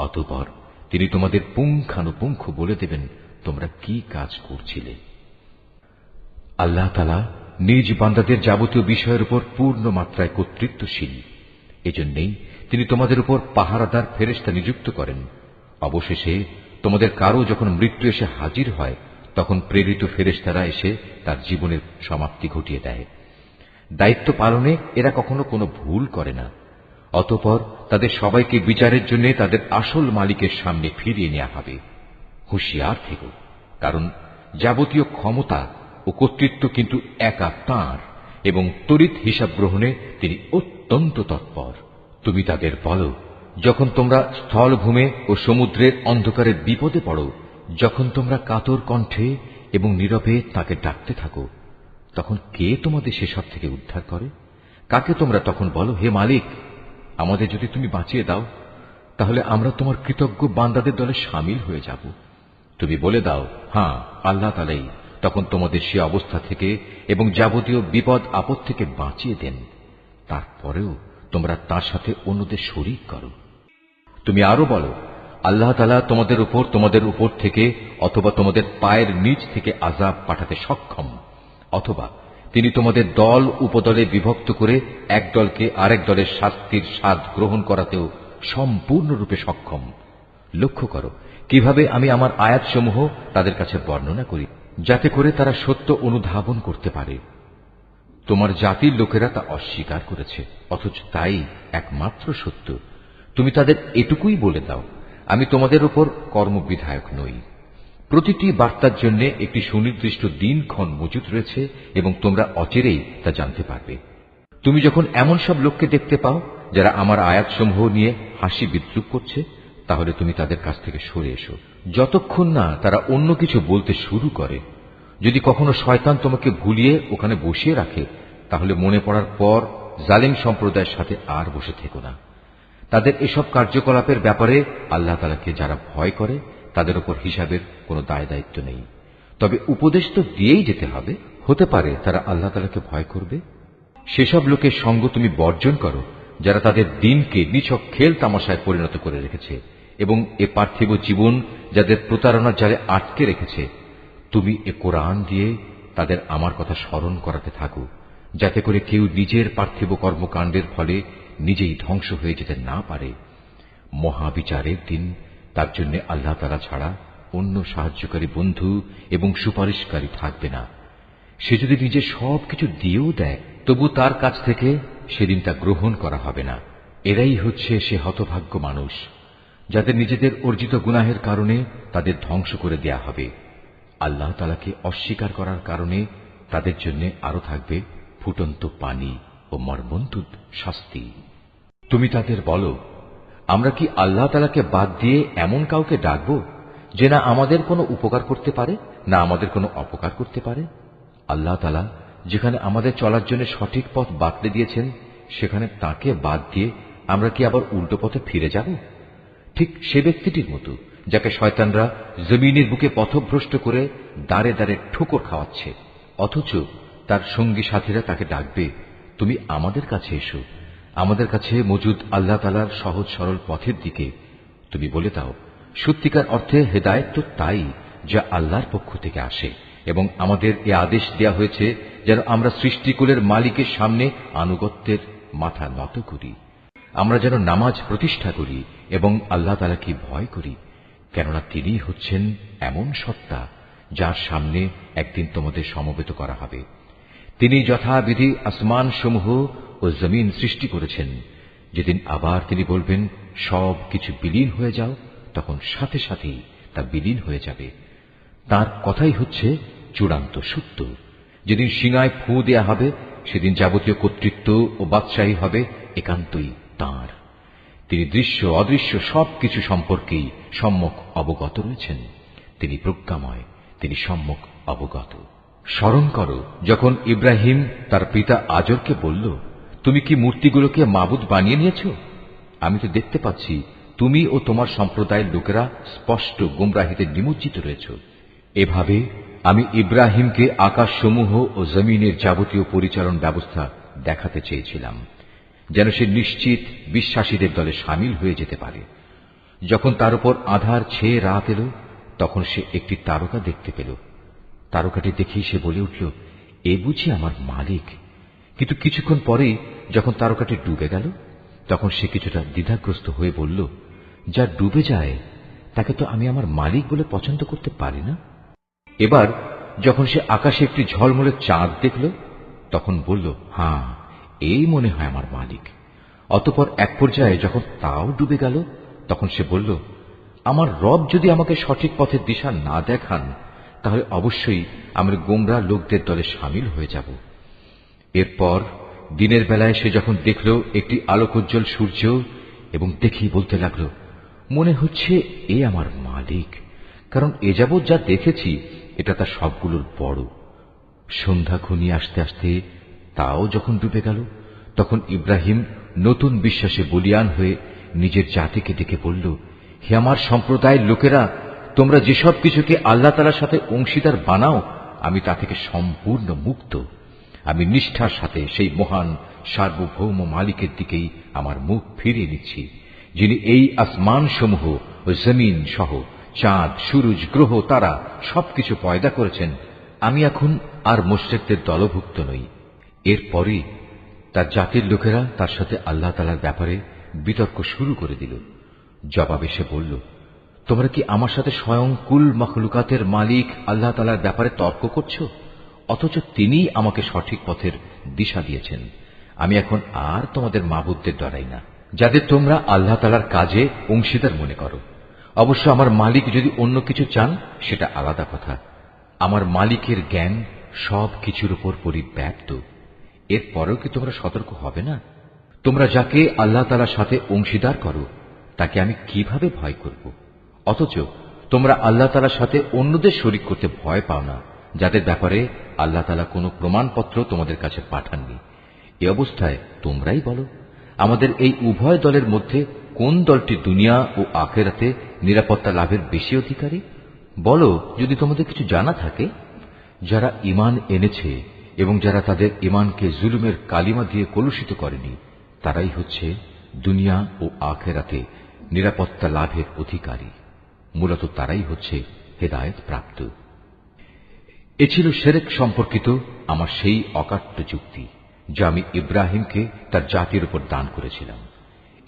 অতঃপর তিনি তোমাদের পুঙ্খানুপুঙ্খ বলে দেবেন তোমরা কি কাজ করছিলে। আল্লাহ তাআলা নিজ বান্দাদের যাবতীয় বিষয়ের উপর পূর্ণ মাত্রায় কর্তৃত্বশীল। এজন্যই তিনি তোমাদের উপর পাহারাদার ফেরেশতা নিযুক্ত করেন। অবশেষে তোমাদের কারো যখন মৃত্যু এসে হাজির হয় তখন প্রেরিত ফেরেশতারা এসে তার জীবনের সমাপ্তি ঘটিয়ে দেয়। দায়িত্ব পালনে এরা কখনো কোনো ভুল করে না। অতঃপর তাদের সবাইকে বিচারের জন্য তাদের আসল মালিকের সামনে ফিরিয়ে নেওয়া হবে। হুঁশিয়ার থেকো, কারণ যাবতীয় ক্ষমতা ও কর্তৃত্ব কিন্তু একা তাঁর এবং তড়িৎ হিসাব গ্রহণে তিনি অত্যন্ত তৎপর। তুমি তাদের বলো, যখন তোমরা স্থলভূমে ও সমুদ্রের অন্ধকারে বিপদে পড়ো, যখন তোমরা কাতর কণ্ঠে এবং নীরবে তাকে ডাকতে থাকো, তখন কে তোমাদের সেসব থেকে উদ্ধার করে? কাকে তোমরা তখন বলো, হে মালিক, আমাদের যদি তুমি বাঁচিয়ে দাও তাহলে আমরা তোমার কৃতজ্ঞ বান্দাদের দলে শামিল হয়ে যাব। তুমি বলে দাও, হ্যাঁ, আল্লাহ তাআলাই তখন তোমাদের সে অবস্থা থেকে এবং যাবতীয় বিপদ আপদ থেকে বাঁচিয়ে দেন। তারপরেও তোমরা তার সাথে অন্যদের শরীক করো। তুমি আরো বলো, আল্লাহ তাআলা তোমাদের উপর থেকে অথবা তোমাদের পায়ের নিচ থেকে আযাব পাঠাতে সক্ষম, অথবা তিনি তোমাদের দল উপদলে বিভক্ত করে এক দলকে আরেক দলের শাস্তির স্বাদ গ্রহণ করাতেও সম্পূর্ণরূপে সক্ষম। লক্ষ্য করো কিভাবে আমি আমার আয়াতসমূহ তাদের কাছে বর্ণনা করি, যাতে করে তারা সত্য অনুধাবন করতে পারে। তোমার জাতির লোকেরা তা অস্বীকার করেছে, অথচ তাই একমাত্র সত্য। তুমি তাদের এটুকুই বলে দাও, আমি তোমাদের উপর কর্মবিধায়ক নই। প্রতিটি বার্তার জন্য একটি সুনির্দিষ্ট দিনক্ষণ মজুদ রয়েছে এবং তোমরা অচিরেই তা জানতে পারবে। তুমি যখন এমন সব লোককে দেখতে পাও যারা আমার আয়াতসমূহ নিয়ে হাসি বিদ্রুপ করছে, তাহলে তুমি তাদের কাছ থেকে সরে এসো, যতক্ষণ না তারা অন্য কিছু বলতে শুরু করে। যদি কখনো শয়তান তোমাকে ভুলিয়ে ওখানে বসিয়ে রাখে, তাহলে মনে পড়ার পর জালিম সম্প্রদায়ের সাথে আর বসে থেকো না। তাদের এসব কার্যকলাপের ব্যাপারে আল্লাহ তাআলাকে যারা ভয় করে তাদের উপর হিসাবের কোনো দায় দায়িত্ব নেই। তবে উপদেশ তো দিয়েই যেতে হবে। হতে পারে তারা আল্লাহ তাআলাকে ভয় করবে। সেসব লোকের সঙ্গ তুমি বর্জন করো যারা তাদের দিনকে নিছক খেল তামাশায় পরিণত করে রেখেছে এবং এ পার্থিব জীবন যাদের প্রতারণার জালে আটকে রেখেছে। তুমি এ কোরআন দিয়ে তাদের আমার কথা স্মরণ করাতে থাকো, যাতে করে কেউ নিজের পার্থিব কর্মকাণ্ডের ফলে নিজেই ধ্বংস হয়ে যেতে না পারে। মহাবিচারের দিন তার জন্য আল্লাহ তাআলা ছাড়া অন্য সাহায্যকারী বন্ধু এবং সুপারিশকারী থাকবে না। সে যদি নিজে সবকিছু দিয়েও দেয়, তবু তার কাছ থেকে সেদিন তা গ্রহণ করা হবে না। এরাই হচ্ছে সে হতভাগ্য মানুষ যাদের নিজেদের অর্জিত গুনাহের কারণে তাদের ধ্বংস করে দেয়া হবে। আল্লাহ তাআলাকে অস্বীকার করার কারণে তাদের জন্য আরো থাকবে ফুটন্ত পানি ও মর্মন্তুদ শাস্তি। তুমি তাদের বলো, আমরা কি আল্লাহ তাআলাকে বাদ দিয়ে এমন কাউকে ডাকবো যে না আমাদের কোনো উপকার করতে পারে না আমাদের কোনো অপকার করতে পারে? আল্লাহ তাআলা যেখানে আমাদের চলার জন্য সঠিক পথ বাতলে দিয়েছেন, সেখানে তাকে বাদ দিয়ে আমরা কি আবার উল্টো পথে ফিরে যাব? ঠিক সে ব্যক্তিটির মতো যাকে শয়তানরা জমিনের বুকে পথভ্রষ্ট করে দাঁড়ে দাঁড়ে ঠোকর খাওয়াচ্ছে, অথচ তার সঙ্গী সাথীরা তাকে ডাকবে, তুমি আমাদের কাছে এসো, আমাদের কাছে মজুদ আল্লাহ তাআলার সহজ সরল পথের দিকে। তুমি বলে দাও, সত্যিকার অর্থে হেদায়েত তো তাই যা আল্লাহর পক্ষ থেকে আসে, এবং আমাদের এ আদেশ দেয়া হয়েছে যেন আমরা সৃষ্টিকুলের মালিকের সামনে আনুগত্যের মাথা নত করি। আমরা যেন নামাজ প্রতিষ্ঠা করি এবং আল্লাহ তাআলাকে ভয় করি, কেননা তিনি হচ্ছেন এমন সত্তা যার সামনে একদিন তোমাদের সমবেত করা হবে। তিনি যথাবিধি আসমান সমূহ ও জমিন সৃষ্টি করেছেন। যেদিন আবার তিনি বলবেন সব কিছু বিলীন হয়ে যাও, তখন সাথে সাথেই তা বিলীন হয়ে যাবে। তার কথাই হচ্ছে চূড়ান্ত সত্য। যেদিন সিঙায় ফু দেয়া হবে, সেদিন যাবতীয় কর্তৃত্ব ও বাদশাহী হবে একান্তই তাঁর। তিনি দৃশ্য অদৃশ্য সবকিছু সম্পর্কেই সম্যক অবগত রয়েছেন। তিনি প্রজ্ঞাময়, তিনি সম্যক অবগত। স্মরণ করো যখন ইব্রাহিম তার পিতা আজরকে বলল, তুমি কি মূর্তিগুলোকে মাবুদ বানিয়ে নিয়েছ? আমি তো দেখতে পাচ্ছি তুমি ও তোমার সম্প্রদায়ের লোকেরা স্পষ্ট গুমরাহিতে নিমজ্জিত রয়েছ। এভাবে আমি ইব্রাহিমকে আকাশসমূহ ও জমিনের যাবতীয় পরিচালন ব্যবস্থা দেখাতে চেয়েছিলাম, যেন সে নিশ্চিত বিশ্বাসীদের দলে সামিল হয়ে যেতে পারে। যখন তার উপর আঁধার ছেয়ে রাত এল, তখন সে একটি তারকা দেখতে পেল। তারকাটি দেখেই সে বলে উঠল, এ বুঝি আমার মালিক। কিন্তু কিছুক্ষণ পরেই যখন তারকাটি ডুবে গেল, তখন সে কিছুটা দ্বিধাগ্রস্ত হয়ে বলল, যা ডুবে যায় তাকে তো আমি আমার মালিক বলে পছন্দ করতে পারি না। এবার যখন সে আকাশে একটি ঝলমলে চাঁদ দেখল, তখন বলল, হ্যাঁ, এই মনে হয় আমার মালিক। অতঃপর এক পর্যায়ে যখন তাও ডুবে গেল, তখন সে বলল, আমার রব যদি আমাকে সঠিক পথের দিশা না দেখান, তাহলে অবশ্যই আমি গোমরা লোকদের দলে সামিল হয়ে যাব। এরপর দিনের বেলায় সে যখন দেখল একটি আলোকোজ্জ্বল সূর্য, এবং দেখেই বলতে লাগল, মনে হচ্ছে এ আমার মালিক, কারণ এ যাবৎ যা দেখেছি এটা তার সবগুলোর বড়। সন্ধ্যা ঘনিয়ে আসতে আসতে তাও যখন ডুবে গেল, তখন ইব্রাহিম নতুন বিশ্বাসে বলীয়ান হয়ে নিজের জাতিকে ডেকে বলল, হে আমার সম্প্রদায়ের লোকেরা, তোমরা যেসব কিছুকে আল্লাহ তাআলার সাথে অংশীদার বানাও, আমি তা থেকে সম্পূর্ণ মুক্ত। আমি নিষ্ঠার সাথে সেই মহান সার্বভৌম মালিকের দিকেই আমার মুখ ফিরিয়ে নিচ্ছি, যিনি এই আসমান সমূহ ও জমিন সহ চাঁদ, সূরজ, গ্রহ, তারা সবকিছু পয়দা করেছেন। আমি এখন আর মুশরিকদের দলভুক্ত নই। এরপরে তার জাতির লোকেরা তার সাথে আল্লাহ তাআলার ব্যাপারে বিতর্ক শুরু করে দিল। জবাবে সে বলল, তোমরা কি আমার সাথে স্বয়ং কুল মখলুকাতের মালিক আল্লাহ তাআলার ব্যাপারে তর্ক করছো, অথচ তিনিই আমাকে সঠিক পথের দিশা দিয়েছেন। আমি এখন আর তোমাদের মাবুদদের ডরাই না, যাদের তোমরা আল্লাহ তাআলার কাজে অংশীদার মনে করো। অবশ্য আমার মালিক যদি অন্য কিছু চান, সেটা আলাদা কথা। আমার মালিকের জ্ঞান সব কিছুর উপর পরিব্যাপ্ত। এরপরেও কি তোমরা সতর্ক হবে না? তোমরা যাকে আল্লাহ তাআলার সাথে অংশীদার করো, তাকে আমি কিভাবে ভয় করব? অথচ তোমরা আল্লাহ তাআলার সাথে অন্যদের শরীক করতে ভয় পাও না, যাদের ব্যাপারে আল্লাহ তাআলা কোনো প্রমাণপত্র তোমাদের কাছে পাঠাননি। এ অবস্থায় তোমরাই বলো, আমাদের এই উভয় দলের মধ্যে কোন দলটি দুনিয়া ও আখিরাতে নিরাপত্তা লাভের বেশি অধিকারী? বলো, যদি তোমাদের কিছু জানা থাকে। যারা ঈমান এনেছে এবং যারা তাদের ঈমানকে জুলুমের কালিমা দিয়ে কলুষিত করেনি, তারাই হচ্ছে দুনিয়া ও আখিরাতে নিরাপত্তা লাভের অধিকারী। মূলত তারাই হচ্ছে হেদায়েত প্রাপ্ত। এ ছিল শিরক সম্পর্কিত আমার সেই অকাট্য যুক্তি, যা আমি ইব্রাহিমকে তার জাতির উপর দান করেছিলাম।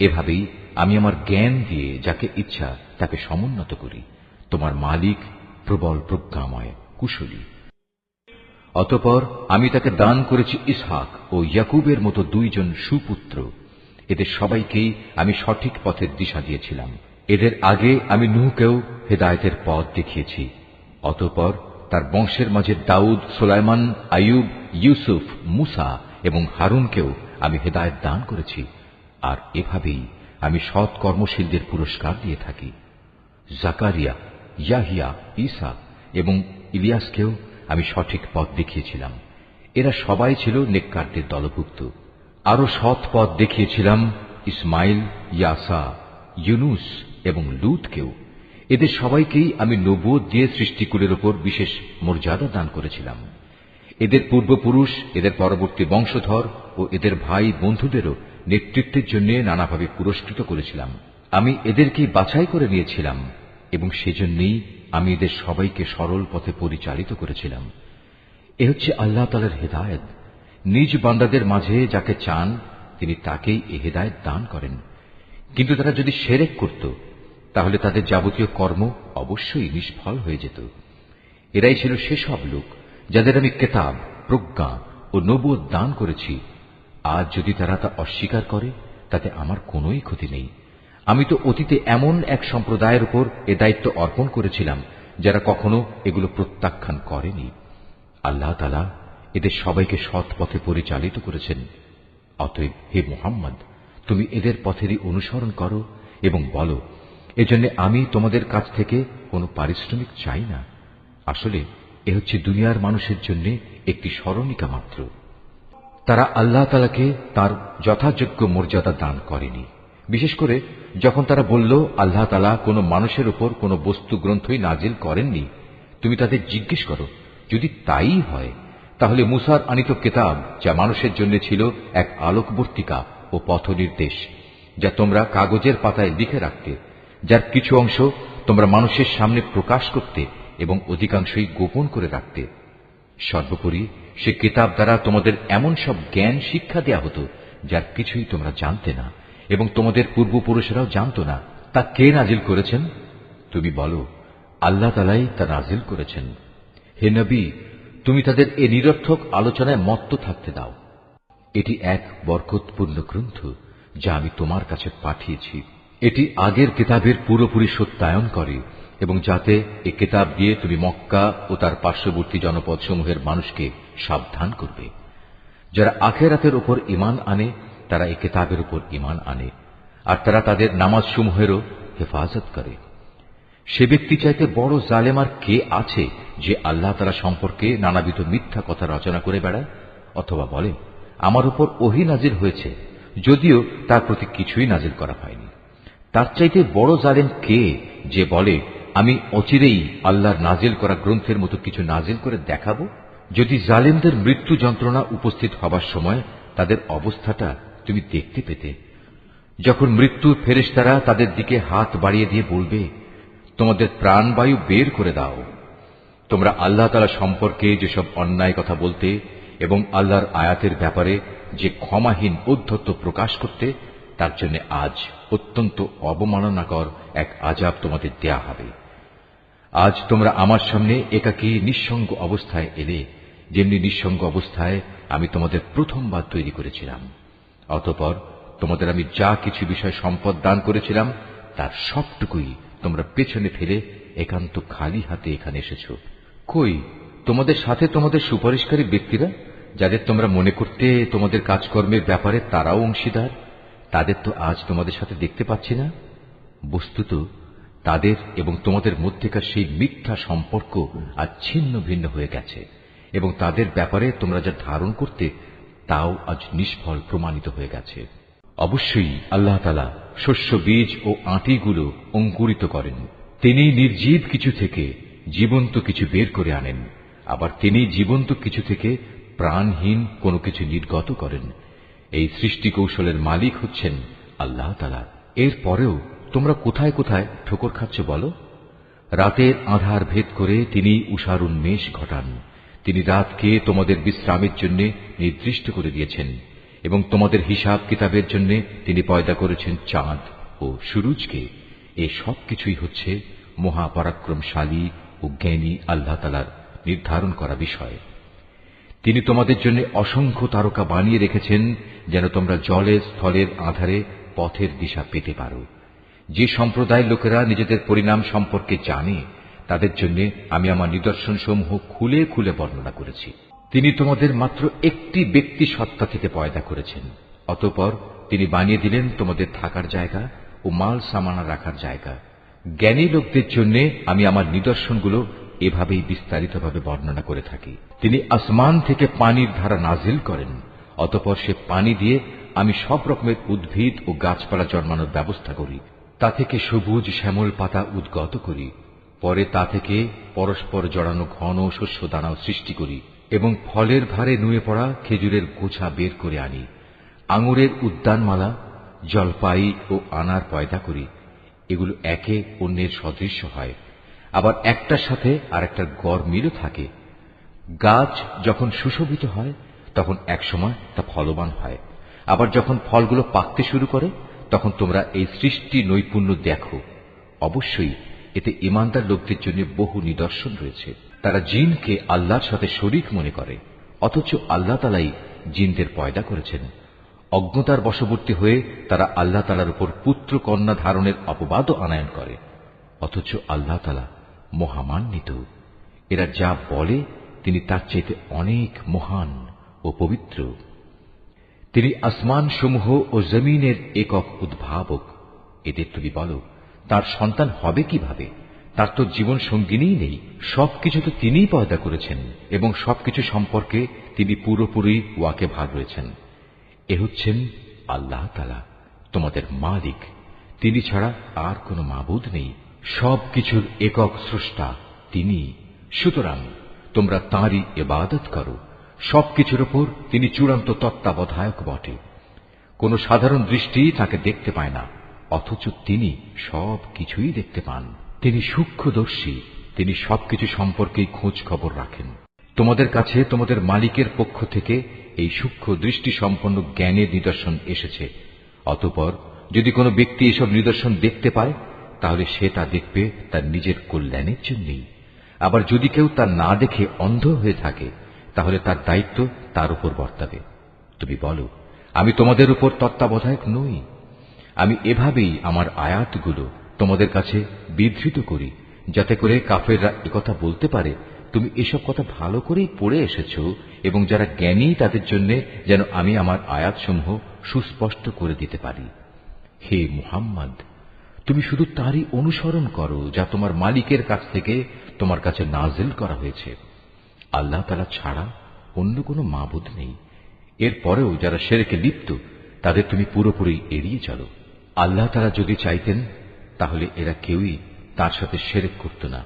এভাবেই আমি আমার জ্ঞান দিয়ে যাকে ইচ্ছা তাকে সমুন্নত করি। তোমার মালিক প্রবল প্রজ্ঞাময়, কুশলী। অতঃপর আমি তাকে দান করেছি ইসহাক ও ইয়াকুবের মতো দুইজন সুপুত্র। এদের সবাইকেই আমি সঠিক পথের দিশা দিয়েছিলাম। এদের আগে আমি নূহকেও হেদায়েতের পথ দেখিয়েছি। অতঃপর তার বংশের মাঝে দাউদ, সুলাইমান, আইয়ুব, ইউসুফ, মুসা এবং হারুনকেও আমি হেদায়েত দান করেছি। আর এভাবেই আমি সৎ কর্মশীলদের পুরস্কার দিয়ে থাকি। জাকারিয়া, ইয়াহিয়া, ঈসা এবং ইলিয়াসকেও আমি সঠিক পথ দেখিয়েছিলাম। এরা সবাই ছিল নেককারদের দলভুক্ত। আরো সৎ পথ দেখিয়েছিলাম ইসমাইল, ইয়াসা, ইউনুস এবং লূতকেও। এদের সবাইকেই আমি নবুয়ত দিয়ে সৃষ্টিকুলের উপর বিশেষ মর্যাদা দান করেছিলাম। এদের পূর্বপুরুষ, এদের পরবর্তী বংশধর ও এদের ভাই বন্ধুদেরও নেতৃত্বের জন্য নানাভাবে পুরস্কৃত করেছিলাম। আমি এদেরকেই বাছাই করে নিয়েছিলাম এবং সেজন্যই আমি এদের সবাইকে সরল পথে পরিচালিত করেছিলাম। এ হচ্ছে আল্লাহ তাআলার হেদায়েত। নিজ বান্দাদের মাঝে যাকে চান তিনি তাকেই এ হেদায়েত দান করেন। কিন্তু তারা যদি শিরক করত, তাহলে তাদের যাবতীয় কর্ম অবশ্যই নিষ্ফল হয়ে যেত। এরাই ছিল সেসব লোক যাদের আমি কিতাব, প্রজ্ঞা ও নবুয়ত দান করেছি। আজ যদি তারা তা অস্বীকার করে, তাতে আমার কোনোই ক্ষতি নেই। আমি তো অতীতে এমন এক সম্প্রদায়ের উপর এ দায়িত্ব অর্পণ করেছিলাম যারা কখনো এগুলো প্রত্যাখ্যান করেনি। আল্লাহ তাআলা এদের সবাইকে সৎ পথে পরিচালিত করেছেন। অতএব হে মুহাম্মদ, তুমি এদের পথেরই অনুসরণ করো এবং বলো, এজন্য আমি তোমাদের কাছ থেকে কোনো পারিশ্রমিক চাই না। আসলে এ হচ্ছে দুনিয়ার মানুষের জন্য একটি স্মরণিকা মাত্র। তারা আল্লাহ তাআলাকে তার যথাযোগ্য মর্যাদা দান করেনি। বিশেষ করে যখন তারা বলল আল্লাহ তাআলা কোনো মানুষের উপর কোনো বস্তু গ্রন্থই নাজিল করেননি, তুমি তাদের জিজ্ঞেস করো, যদি তাই হয় তাহলে মুসার আনিত কিতাব, যা মানুষের জন্য ছিল এক আলোকবর্তিকা ও পথ নির্দেশ, যা তোমরা কাগজের পাতায় লিখে রাখতে, যার কিছু অংশ তোমরা মানুষের সামনে প্রকাশ করতে এবং অধিকাংশই গোপন করে রাখতে। সর্বোপরি সে কিতাব দ্বারা তোমাদের এমন সব জ্ঞান শিক্ষা দেয়া হতো যার কিছুই তোমরা জানতে না এবং তোমাদের পূর্বপুরুষেরাও জানত না। তা কে নাজিল করেছেন? তুমি বলো, আল্লাহ তাআলাই তা নাজিল করেছেন। হে নবী, তুমি তাদের এ নিরর্থক আলোচনায় মত্ত থাকতে দাও। এটি এক বরকতপূর্ণ গ্রন্থ যা আমি তোমার কাছে পাঠিয়েছি। এটি আগের কিতাবের পুরোপুরি সত্যায়ন করে এবং যাতে এ কিতাব দিয়ে তুমি মক্কা ও তার পার্শ্ববর্তী জনপদসমূহের মানুষকে সাবধান করবে। যারা আখিরাতের উপর ঈমান আনে তারা এ কিতাবের উপর ঈমান আনে, আর তারা তাদের নামাজসমূহেরও হেফাজত করে। সে ব্যক্তি চাইতে বড় জালেম আর কে আছে যে আল্লাহ তাআলা সম্পর্কে নানাবিধ মিথ্যা কথা রচনা করে বেড়ায়, অথবা বলে আমার উপর ওহী নাজিল হয়েছে, যদিও তার প্রতি কিছুই নাজিল করা হয়নি। তার চাইতে বড় জালেম কে যে বলে আমি অচিরেই আল্লাহর নাজিল করা গ্রন্থের মতো কিছু নাজিল করে দেখাবো? যদি জালেমদের মৃত্যু যন্ত্রণা উপস্থিত হবার সময় তাদের অবস্থাটা তুমি দেখতে পেতে, যখন মৃত্যুর ফেরেশতারা তাদের দিকে হাত বাড়িয়ে দিয়ে বলবে, তোমাদের প্রাণবায়ু বের করে দাও। তোমরা আল্লাহ তাআলা সম্পর্কে যেসব অন্যায় কথা বলতে এবং আল্লাহর আয়াতের ব্যাপারে যে ক্ষমাহীন ঔদ্ধত্য প্রকাশ করতে, তার জন্য আজ অত্যন্ত অবমাননাকর এক আযাব তোমাদের দেয়া হবে। আজ তোমরা আমার সামনে একাকী নিঃসঙ্গ অবস্থায় এলে, যেমনি নিঃসঙ্গ অবস্থায় আমি তোমাদের প্রথমবার তৈরি করেছিলাম। অতঃপর তোমাদের আমি যা কিছু বিষয় সম্পদ দান করেছিলাম তার সবটুকুই তোমরা পেছনে ফেলে একান্ত খালি হাতে এখানে এসেছ। কই তোমাদের সাথে তোমাদের সুপারিশকারী ব্যক্তিরা, যাদের তোমরা মনে করতে তোমাদের কাজকর্মের ব্যাপারে তারাও অংশীদার? তাদের তো আজ তোমাদের সাথে দেখতে পাচ্ছি না। বস্তুত তাদের এবং তোমাদের মধ্যেকার সেই মিথ্যা সম্পর্ক আজ ছিন্ন ভিন্ন হয়ে গেছে, এবং তাদের ব্যাপারে তোমরা যা ধারণ করতে তাও আজ নিষ্ফল প্রমাণিত হয়ে গেছে। অবশ্যই আল্লাহ তাআলা শস্য বীজ ও আঁটিগুলো অঙ্কুরিত করেন। তিনি নির্জীব কিছু থেকে জীবন্ত কিছু বের করে আনেন, আবার তিনি জীবন্ত কিছু থেকে প্রাণহীন কোনো কিছু নির্গত করেন। এই সৃষ্টি কৌশলের মালিক হচ্ছেন আল্লাহ তাআলা। এর পরেও তোমরা কোথায় কোথায় ঠোকর খাচ্ছ বলো? রাতের আঁধার ভেদ করে তিনি উষার উন্মেষ ঘটান। তিনি রাতকে তোমাদের বিশ্রামের জন্য নির্দিষ্ট করে দিয়েছেন, এবং তোমাদের হিসাব কিতাবের জন্য তিনি পয়দা করেছেন চাঁদ ও সূরজকে। এ সব কিছুই হচ্ছে মহাপরাক্রমশালী ও জ্ঞানী আল্লাহ তাআলার নির্ধারণ করা বিষয়। তিনি তোমাদের জন্য অসংখ্য তারকা বানিয়ে রেখেছেন, যেন তোমরা জলে স্থলের আধারে পথের দিশা পেতে পারো। যে সম্প্রদায় লোকেরা নিজেদের পরিণাম সম্পর্কে জানে, তাদের জন্য আমি আমার নিদর্শনসমূহ খুলে খুলে বর্ণনা করেছি। তিনি তোমাদের মাত্র একটি ব্যক্তি সত্তা থেকে পয়দা করেছেন, অতঃপর তিনি বানিয়ে দিলেন তোমাদের থাকার জায়গা ও মাল সামানা রাখার জায়গা। জ্ঞানী লোকদের জন্য আমি আমার নিদর্শনগুলো এভাবেই বিস্তারিতভাবে বর্ণনা করে থাকি। তিনি আসমান থেকে পানির ধারা নাজিল করেন, অতঃপর সে পানি দিয়ে আমি সব রকমের উদ্ভিদ ও গাছপালা জন্মানোর ব্যবস্থা করি। তা থেকে সবুজ শ্যামল পাতা উদ্গত করি। পরে তা থেকে পরস্পর জড়ানো ঘন শস্য দানাও সৃষ্টি করি, এবং ফলের ভারে নুয়ে পড়া খেজুরের গোছা বের করে আনি। আঙুরের উদ্যানমালা, জলপাই ও আনার পয়দা করি। এগুলো একে অন্যের সদৃশ্য হয়, আবার একটার সাথে আর একটার গড় মিলও থাকে। গাছ যখন সুশোভিত হয় তখন একসময় তা ফলবান হয়, আবার যখন ফলগুলো পাকতে শুরু করে তখন তোমরা এই সৃষ্টি নৈপুণ্য দেখো। অবশ্যই এতে ঈমানদার লোকদের জন্য বহু নিদর্শন রয়েছে। তারা জিনকে আল্লাহর সাথে শরীক মনে করে, অথচ আল্লাহ তাআলাই জিনদের পয়দা করেছেন। অজ্ঞতার বশবর্তী হয়ে তারা আল্লাহ তাআলার উপর পুত্র কন্যা ধারণের অপবাদও আনায়ন করে, অথচ আল্লাহ তাআলা মহামান্বিত। এরা যা বলে তিনি তার চাইতে অনেক মহান ও পবিত্র। তিনি আসমান সমূহ ও জমিনের একক উদ্ভাবক। এদের তুমি বলো, তার সন্তান হবে কিভাবে? তার তো জীবন সঙ্গিনীই নেই। সবকিছু তো তিনিই পয়দা করেছেন, এবং সবকিছু সম্পর্কে তিনি পুরোপুরি ওয়াকিবহাল রয়েছেন। এ হচ্ছেন আল্লাহ তাআলা, তোমাদের মালিক। তিনি ছাড়া আর কোনো মাবুদ নেই। সবকিছুর একক স্রষ্টা তিনি। সুতরাং তোমরা তাঁরই ইবাদত করো। সবকিছুর উপর তিনি চূড়ান্ত তত্ত্বাবধায়ক বটে। কোন সাধারণ দৃষ্টি তাকে দেখতে পায় না, অথচ তিনি সবকিছুই দেখতে পান। তিনি সূক্ষ্মদর্শী, তিনি সবকিছু সম্পর্কেই খোঁজ খবর রাখেন। তোমাদের কাছে তোমাদের মালিকের পক্ষ থেকে এই সূক্ষ্ম দৃষ্টি সম্পন্ন জ্ঞানের নিদর্শন এসেছে। অতঃপর যদি কোনো ব্যক্তি এসব নিদর্শন দেখতে পায়, তাহলে সে তা দেখবে তার নিজের কল্যাণের জন্যই। আবার যদি কেউ তা না দেখে অন্ধ হয়ে থাকে, তাহলে তার দায়িত্ব তার উপর বর্তাবে। তুমি বলো, আমি তোমাদের উপর তত্ত্বাবধায়ক নই? আমি এভাবেই আমার আয়াতগুলো তোমাদের কাছে বিধৃত করি, যাতে করে কাফেররা একথা বলতে পারে তুমি এসব কথা ভালো করেই পড়ে এসেছ, এবং যারা জ্ঞানী তাদের জন্য যেন আমি আমার আয়াতসমূহ সুস্পষ্ট করে দিতে পারি। হে মুহাম্মদ, তুমি শুধু তারই অনুসরণ করো যা তোমার মালিকের কাছ থেকে তোমার কাছে নাজিল করা হয়েছে। আল্লাহ তাআলা ছাড়া অন্য কোনো মাবুদ নেই। এরপরেও যারা শিরকে লিপ্ত, তাদের তুমি পুরোপুরি এড়িয়ে চলো। আল্লাহ তাআলা যদি চাইতেন তাহলে এরা কেউই তার সাথে শিরক করত না।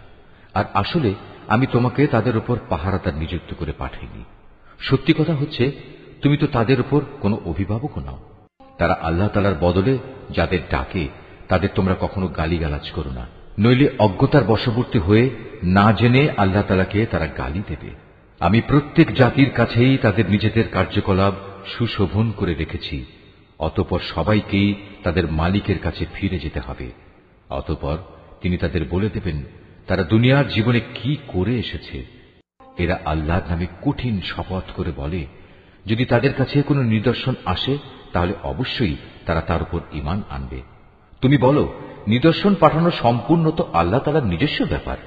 আর আসলে আমি তোমাকে তাদের উপর পাহারাদার নিযুক্ত করে পাঠাইনি। সত্যি কথা হচ্ছে, তুমি তো তাদের উপর কোনো অভিভাবকও নাও। তারা আল্লাহ তাআলার বদলে যাদের ডাকে তাদের তোমরা কখনো গালিগালাজ করো না, নইলে অজ্ঞতার বশবর্তী হয়ে না জেনে আল্লাহ তাআলাকে তারা গালি দেবে। আমি প্রত্যেক জাতির কাছেই তাদের নিজেদের কার্যকলাপ সুশোভন করে রেখেছি। অতঃপর সবাইকেই তাদের মালিকের কাছে ফিরে যেতে হবে। অতঃপর তিনি তাদের বলে দেবেন তারা দুনিয়ার জীবনে কি করে এসেছে। এরা আল্লাহর নামে কঠিন শপথ করে বলে, যদি তাদের কাছে কোনো নিদর্শন আসে তাহলে অবশ্যই তারা তার উপর ঈমান আনবে। তুমি বলো, নিদর্শন পাঠানো সম্পূর্ণ তো আল্লাহ তাআলার নিজস্ব ব্যাপার।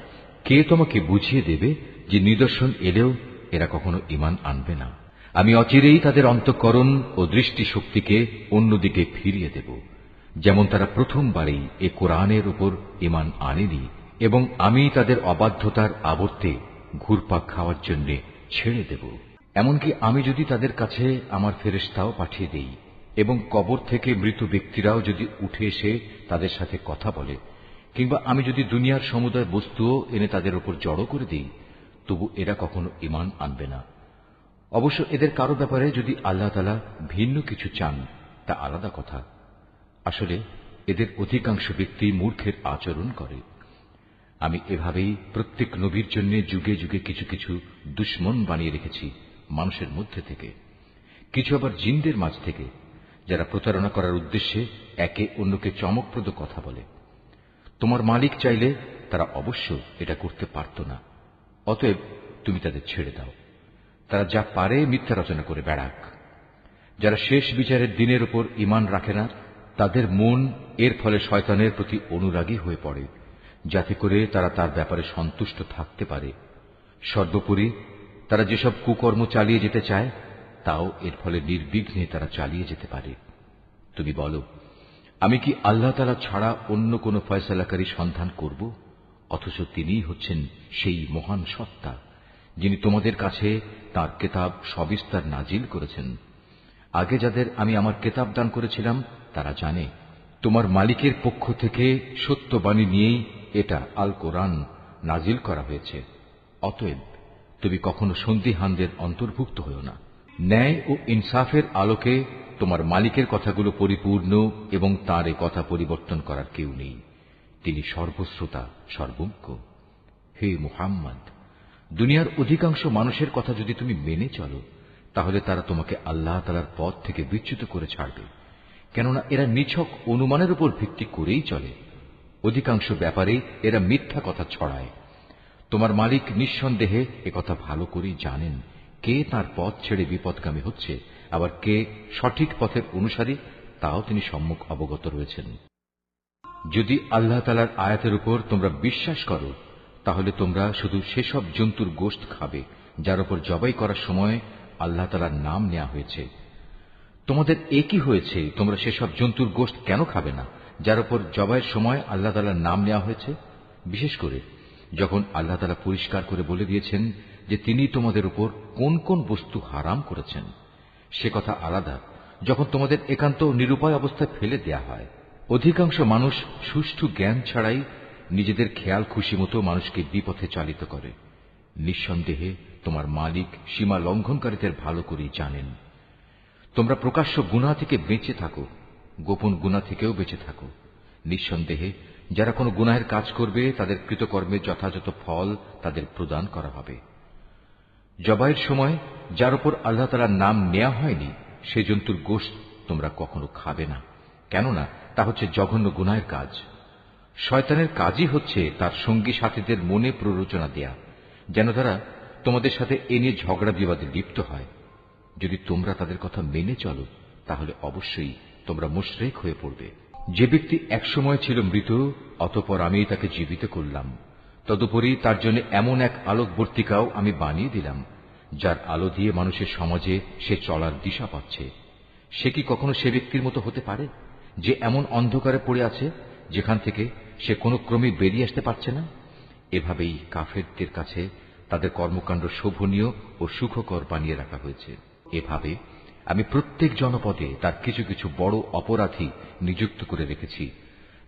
কে তোমাকে বুঝিয়ে দেবে যে নিদর্শন এলেও এরা কখনো ঈমান আনবে না? আমি অচিরেই তাদের অন্তঃকরণ ও দৃষ্টি শক্তিকে অন্যদিকে ফিরিয়ে দেব। যেমন তারা প্রথমবারেই এ কোরআনের উপর ঈমান আনেনি এবং আমি তাদের অবাধ্যতার আবর্তে ঘুরপাক খাওয়ার জন্য ছেড়ে দেব। এমনকি আমি যদি তাদের কাছে আমার ফেরেশতাও পাঠিয়ে দেই এবং কবর থেকে মৃত ব্যক্তিরাও যদি উঠে এসে তাদের সাথে কথা বলে, কিংবা আমি যদি দুনিয়ার সমুদয় বস্তুও এনে তাদের উপর জড়ো করে দিই, তবু এরা কখনো ঈমান আনবে না। অবশ্য এদের কারো ব্যাপারে যদি আল্লাহ তাআলা ভিন্ন কিছু চান তা আলাদা কথা। আসলে এদের অধিকাংশ ব্যক্তি মূর্খের আচরণ করে। আমি এভাবেই প্রত্যেক নবীর জন্য যুগে যুগে কিছু কিছু দুশমন বানিয়ে রেখেছি মানুষের মধ্যে থেকে, কিছু আবার জিনদের মাঝ থেকে, যারা প্রতারণা করার উদ্দেশ্যে একে অন্যকে চমকপ্রদ কথা বলে। তোমার মালিক চাইলে তারা অবশ্য এটা করতে পারত না। অতএব তুমি তাদের ছেড়ে দাও, তারা যা পারে মিথ্যা রচনা করে বেড়াক। যারা শেষ বিচারের দিনের উপর ঈমান রাখে না, তাদের মন এর ফলে শয়তানের প্রতি অনুরাগী হয়ে পড়ে, যাতে করে তারা তার ব্যাপারে সন্তুষ্ট থাকতে পারে। সর্বোপরি তারা যেসব কুকর্ম চালিয়ে যেতে চায় তাও এর ফলে নির্বিঘ্নে তারা চালিয়ে যেতে পারে। তুমি বলো, আমি কি আল্লাহ তাআলা ছাড়া অন্য কোন ফয়সালাকারী সন্ধান করব? অথচ তিনিই হচ্ছেন সেই মহান সত্তা, যিনি তোমাদের কাছে তাঁর কেতাব সবিস্তার নাজিল করেছেন। আগে যাদের আমি আমার কেতাব দান করেছিলাম তারা জানে তোমার মালিকের পক্ষ থেকে সত্যবাণী নিয়েই এটা আল কোরআন নাজিল করা হয়েছে। অতএব তুমি কখনো সন্দিহানদের অন্তর্ভুক্ত হও না। ন্যায় ও ইনসাফের আলোকে তোমার মালিকের কথাগুলো পরিপূর্ণ এবং তাঁর এ কথা পরিবর্তন করার কেউ নেই। তিনি সর্বশ্রোতা সর্বজ্ঞ। হে মুহাম্মদ, দুনিয়ার অধিকাংশ মানুষের কথা যদি তুমি মেনে চলো, তাহলে তারা তোমাকে আল্লাহ তাআলার পথ থেকে বিচ্যুত করে ছাড়বে, কেননা এরা নিছক অনুমানের উপর ভিত্তি করেই চলে। অধিকাংশ ব্যাপারে এরা মিথ্যা কথা ছড়ায়। তোমার মালিক নিঃসন্দেহে একথা ভালো করেই জানেন কে তার পথ ছেড়ে বিপদগামী হচ্ছে, আবার কে সঠিক পথের অনুসারী তাও তিনি সম্মুখ অবগত রয়েছেন। যদি আল্লাহ তাআলার আয়াতের উপর তোমরা বিশ্বাস করো, তাহলে তোমরা শুধু সেসব জন্তুর গোশত খাবে যার উপর জবাই করার সময় আল্লাহ তাআলার নাম নেওয়া হয়েছে। তোমাদের একই হয়েছে, তোমরা সেসব জন্তুর গোশত কেন খাবে না যার উপর জবাইয়ের সময় আল্লাহ তাআলার নাম নেওয়া হয়েছে? বিশেষ করে যখন আল্লাহ তাআলা পরিষ্কার করে বলে দিয়েছেন যে তিনি তোমাদের উপর কোন কোন বস্তু হারাম করেছেন। সে কথা আলাদা যখন তোমাদের একান্ত নিরুপায় অবস্থায় ফেলে দেয়া হয়। অধিকাংশ মানুষ সুষ্ঠু জ্ঞান ছাড়াই নিজেদের খেয়াল খুশি মতো মানুষকে বিপথে চালিত করে। নিঃসন্দেহে তোমার মালিক সীমা লঙ্ঘনকারীদের ভালো করেই জানেন। তোমরা প্রকাশ্য গুনাহ থেকে বেঁচে থাকো, গোপন গুনাহ থেকেও বেঁচে থাকো। নিঃসন্দেহে যারা কোনো গুনাহের কাজ করবে তাদের কৃতকর্মের যথাযথ ফল তাদের প্রদান করা হবে। জবাইয়ের সময় যার উপর আল্লাহ তাআলার নাম নেওয়া হয়নি সে জন্তুর গোশত তোমরা কখনো খাবে না, কেননা তা হচ্ছে জঘন্য গুনাহের কাজ। শয়তানের কাজই হচ্ছে তার সঙ্গী সাথীদের মনে প্ররোচনা দেয়া, যেন তারা তোমাদের সাথে এ নিয়ে ঝগড়া বিবাদে লিপ্ত হয়। যদি তোমরা তাদের কথা মেনে চলো, তাহলে অবশ্যই তোমরা মুশরিক হয়ে পড়বে। যে ব্যক্তি একসময় ছিল মৃত, অতঃপর আমি তাকে জীবিত করলাম, তদুপরি তার জন্য এমন এক আলোকবর্তিকাও আমি বানিয়ে দিলাম যার আলো দিয়ে মানুষের সমাজে সে চলার দিশা পাচ্ছে। সে কি কখনো সে ব্যক্তির মতো হতে পারে যে এমন অন্ধকারে পড়ে আছে যেখান থেকে সে কোনো ক্রমে বেরিয়ে আসতে পারছে না? এভাবেই কাফেরদের কাছে তাদের কর্মকাণ্ড শোভনীয় ও সুখকর বানিয়ে রাখা হয়েছে। এভাবে আমি প্রত্যেক জনপদে তার কিছু কিছু বড় অপরাধী নিযুক্ত করে রেখেছি,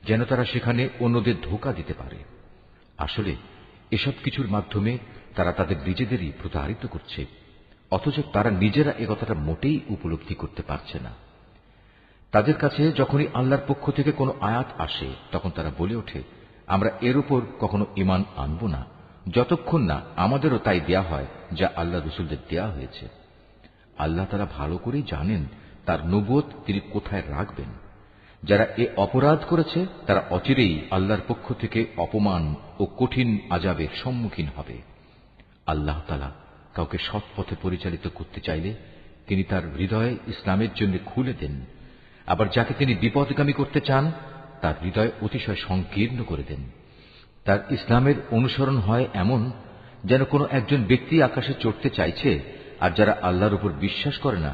যেন তারা সেখানে অন্যদের ধোঁকা দিতে পারে। আসলে এসব কিছুর মাধ্যমে তারা তাদের নিজেদেরই প্রতারিত করছে, অথচ তারা নিজেরা একথাটা মোটেই উপলব্ধি করতে পারছে না। তাদের কাছে যখনই আল্লাহর পক্ষ থেকে কোনো আয়াত আসে তখন তারা বলে ওঠে, আমরা এর উপর কখনো ঈমান আনব না যতক্ষণ না আমাদেরও তাই দেয়া হয় যা আল্লাহ রাসূলদের দেয়া হয়েছে। আল্লাহ তাআলা ভালো করেই জানেন তার নবুয়ত তিনি কোথায় রাখবেন। যারা এ অপরাধ করেছে তারা অচিরেই আল্লাহর পক্ষ থেকে অপমান ও কঠিন আযাবের সম্মুখীন হবে। আল্লাহ তাআলা কাউকে সৎ পথে পরিচালিত করতে চাইলে তিনি তার হৃদয় ইসলামের জন্য খুলে দেন, আবার যাকে তিনি বিপদগামী করতে চান তার হৃদয় অতিশয় সংকীর্ণ করে দেন। তার ইসলামের অনুসরণ হয় এমন যেন কোনো একজন ব্যক্তি আকাশে চড়তে চাইছে, আর যারা আল্লাহর উপর বিশ্বাস করে না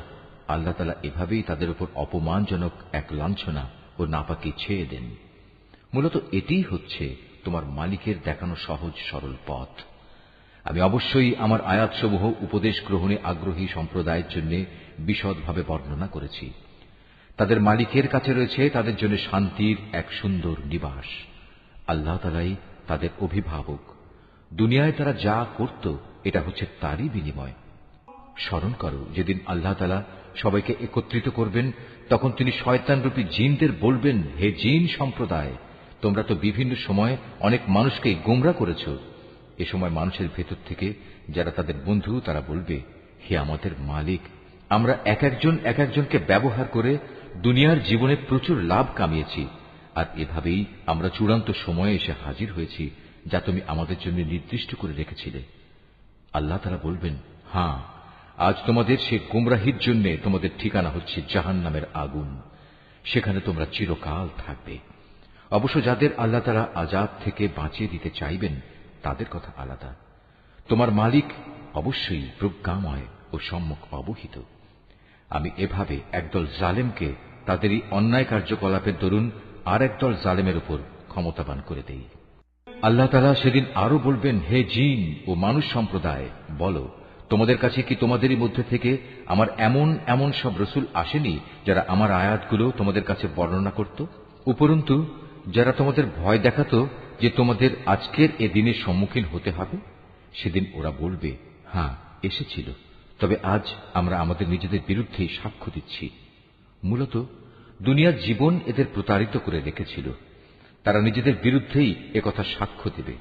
আল্লাহ তাআলা এভাবেই তাদের উপর অপমানজনক এক লাঞ্ছনা ও নাপাকি ছেয়ে দেন। মূলত এটিই হচ্ছে তোমার মালিকের দেখানো সহজ সরল পথ। আমি অবশ্যই আমার আয়াতসমূহ উপদেশ গ্রহণে আগ্রহী সম্প্রদায়ের জন্য বিশদভাবে বর্ণনা করেছি। তাদের মালিকের কাছে রয়েছে তাদের জন্য শান্তির এক সুন্দর নিবাস। আল্লাহ তাআলাই তাদের অভিভাবক। দুনিয়ায় তারা যা করত এটা হচ্ছে তারই বিনিময়। স্মরণ করো যেদিন আল্লাহ তাআলা সবাইকে একত্রিত করবেন, তখন তিনি শয়তানরূপী জিনদের বলবেন, হে জিন সম্প্রদায়, তোমরা তো বিভিন্ন সময় অনেক মানুষকে গোমরাহ করেছ। এ সময় মানুষের ভেতর থেকে যারা তাদের বন্ধু তারা বলবে, হে আমাদের মালিক, আমরা এক একজনকে ব্যবহার করে দুনিয়ার জীবনে প্রচুর লাভ কামিয়েছি, আর এভাবেই আমরা চূড়ান্ত সময়ে এসে হাজির হয়েছি যা তুমি আমাদের জন্য নির্দিষ্ট করে রেখেছিলে। আল্লাহ তাআলা বলবেন, হ্যাঁ, আজ তোমাদের সে গুমরাহির জন্য তোমাদের ঠিকানা হচ্ছে জাহান্নামের আগুন, সেখানে তোমরা চিরকাল থাকবে। অবশ্য যাদের আল্লাহ তাআলা আযাব থেকে বাঁচিয়ে দিতে চাইবেন তাদের কথা আলাদা। তোমার মালিক অবশ্যই প্রজ্ঞাময় ও সম্যক অবহিত। আমি এভাবে একদল জালেমকে তাদেরই অন্যায় কার্যকলাপের দরুন আর একদল জালেমের উপর ক্ষমতাবান করে দেই। আল্লাহ তাআলা সেদিন আরো বলবেন, হে জিন ও মানুষ সম্প্রদায়, বলো, তোমাদের কাছে কি তোমাদেরই মধ্যে থেকে আমার এমন এমন সব রসুল আসেনি যারা আমার আয়াতগুলো তোমাদের কাছে বর্ণনা করত? উপরন্তু যারা তোমাদের ভয় দেখাত যে তোমাদের আজকের এ দিনের সম্মুখীন হতে হবে? সেদিন ওরা বলবে, হ্যাঁ, এসেছিল, তবে আজ আমরা আমাদের নিজেদের বিরুদ্ধেই সাক্ষ্য দিচ্ছি। মূলত দুনিয়ার জীবন এদের প্রতারিত করে রেখেছিল। তারা নিজেদের বিরুদ্ধেই একথা সাক্ষ্য দেবে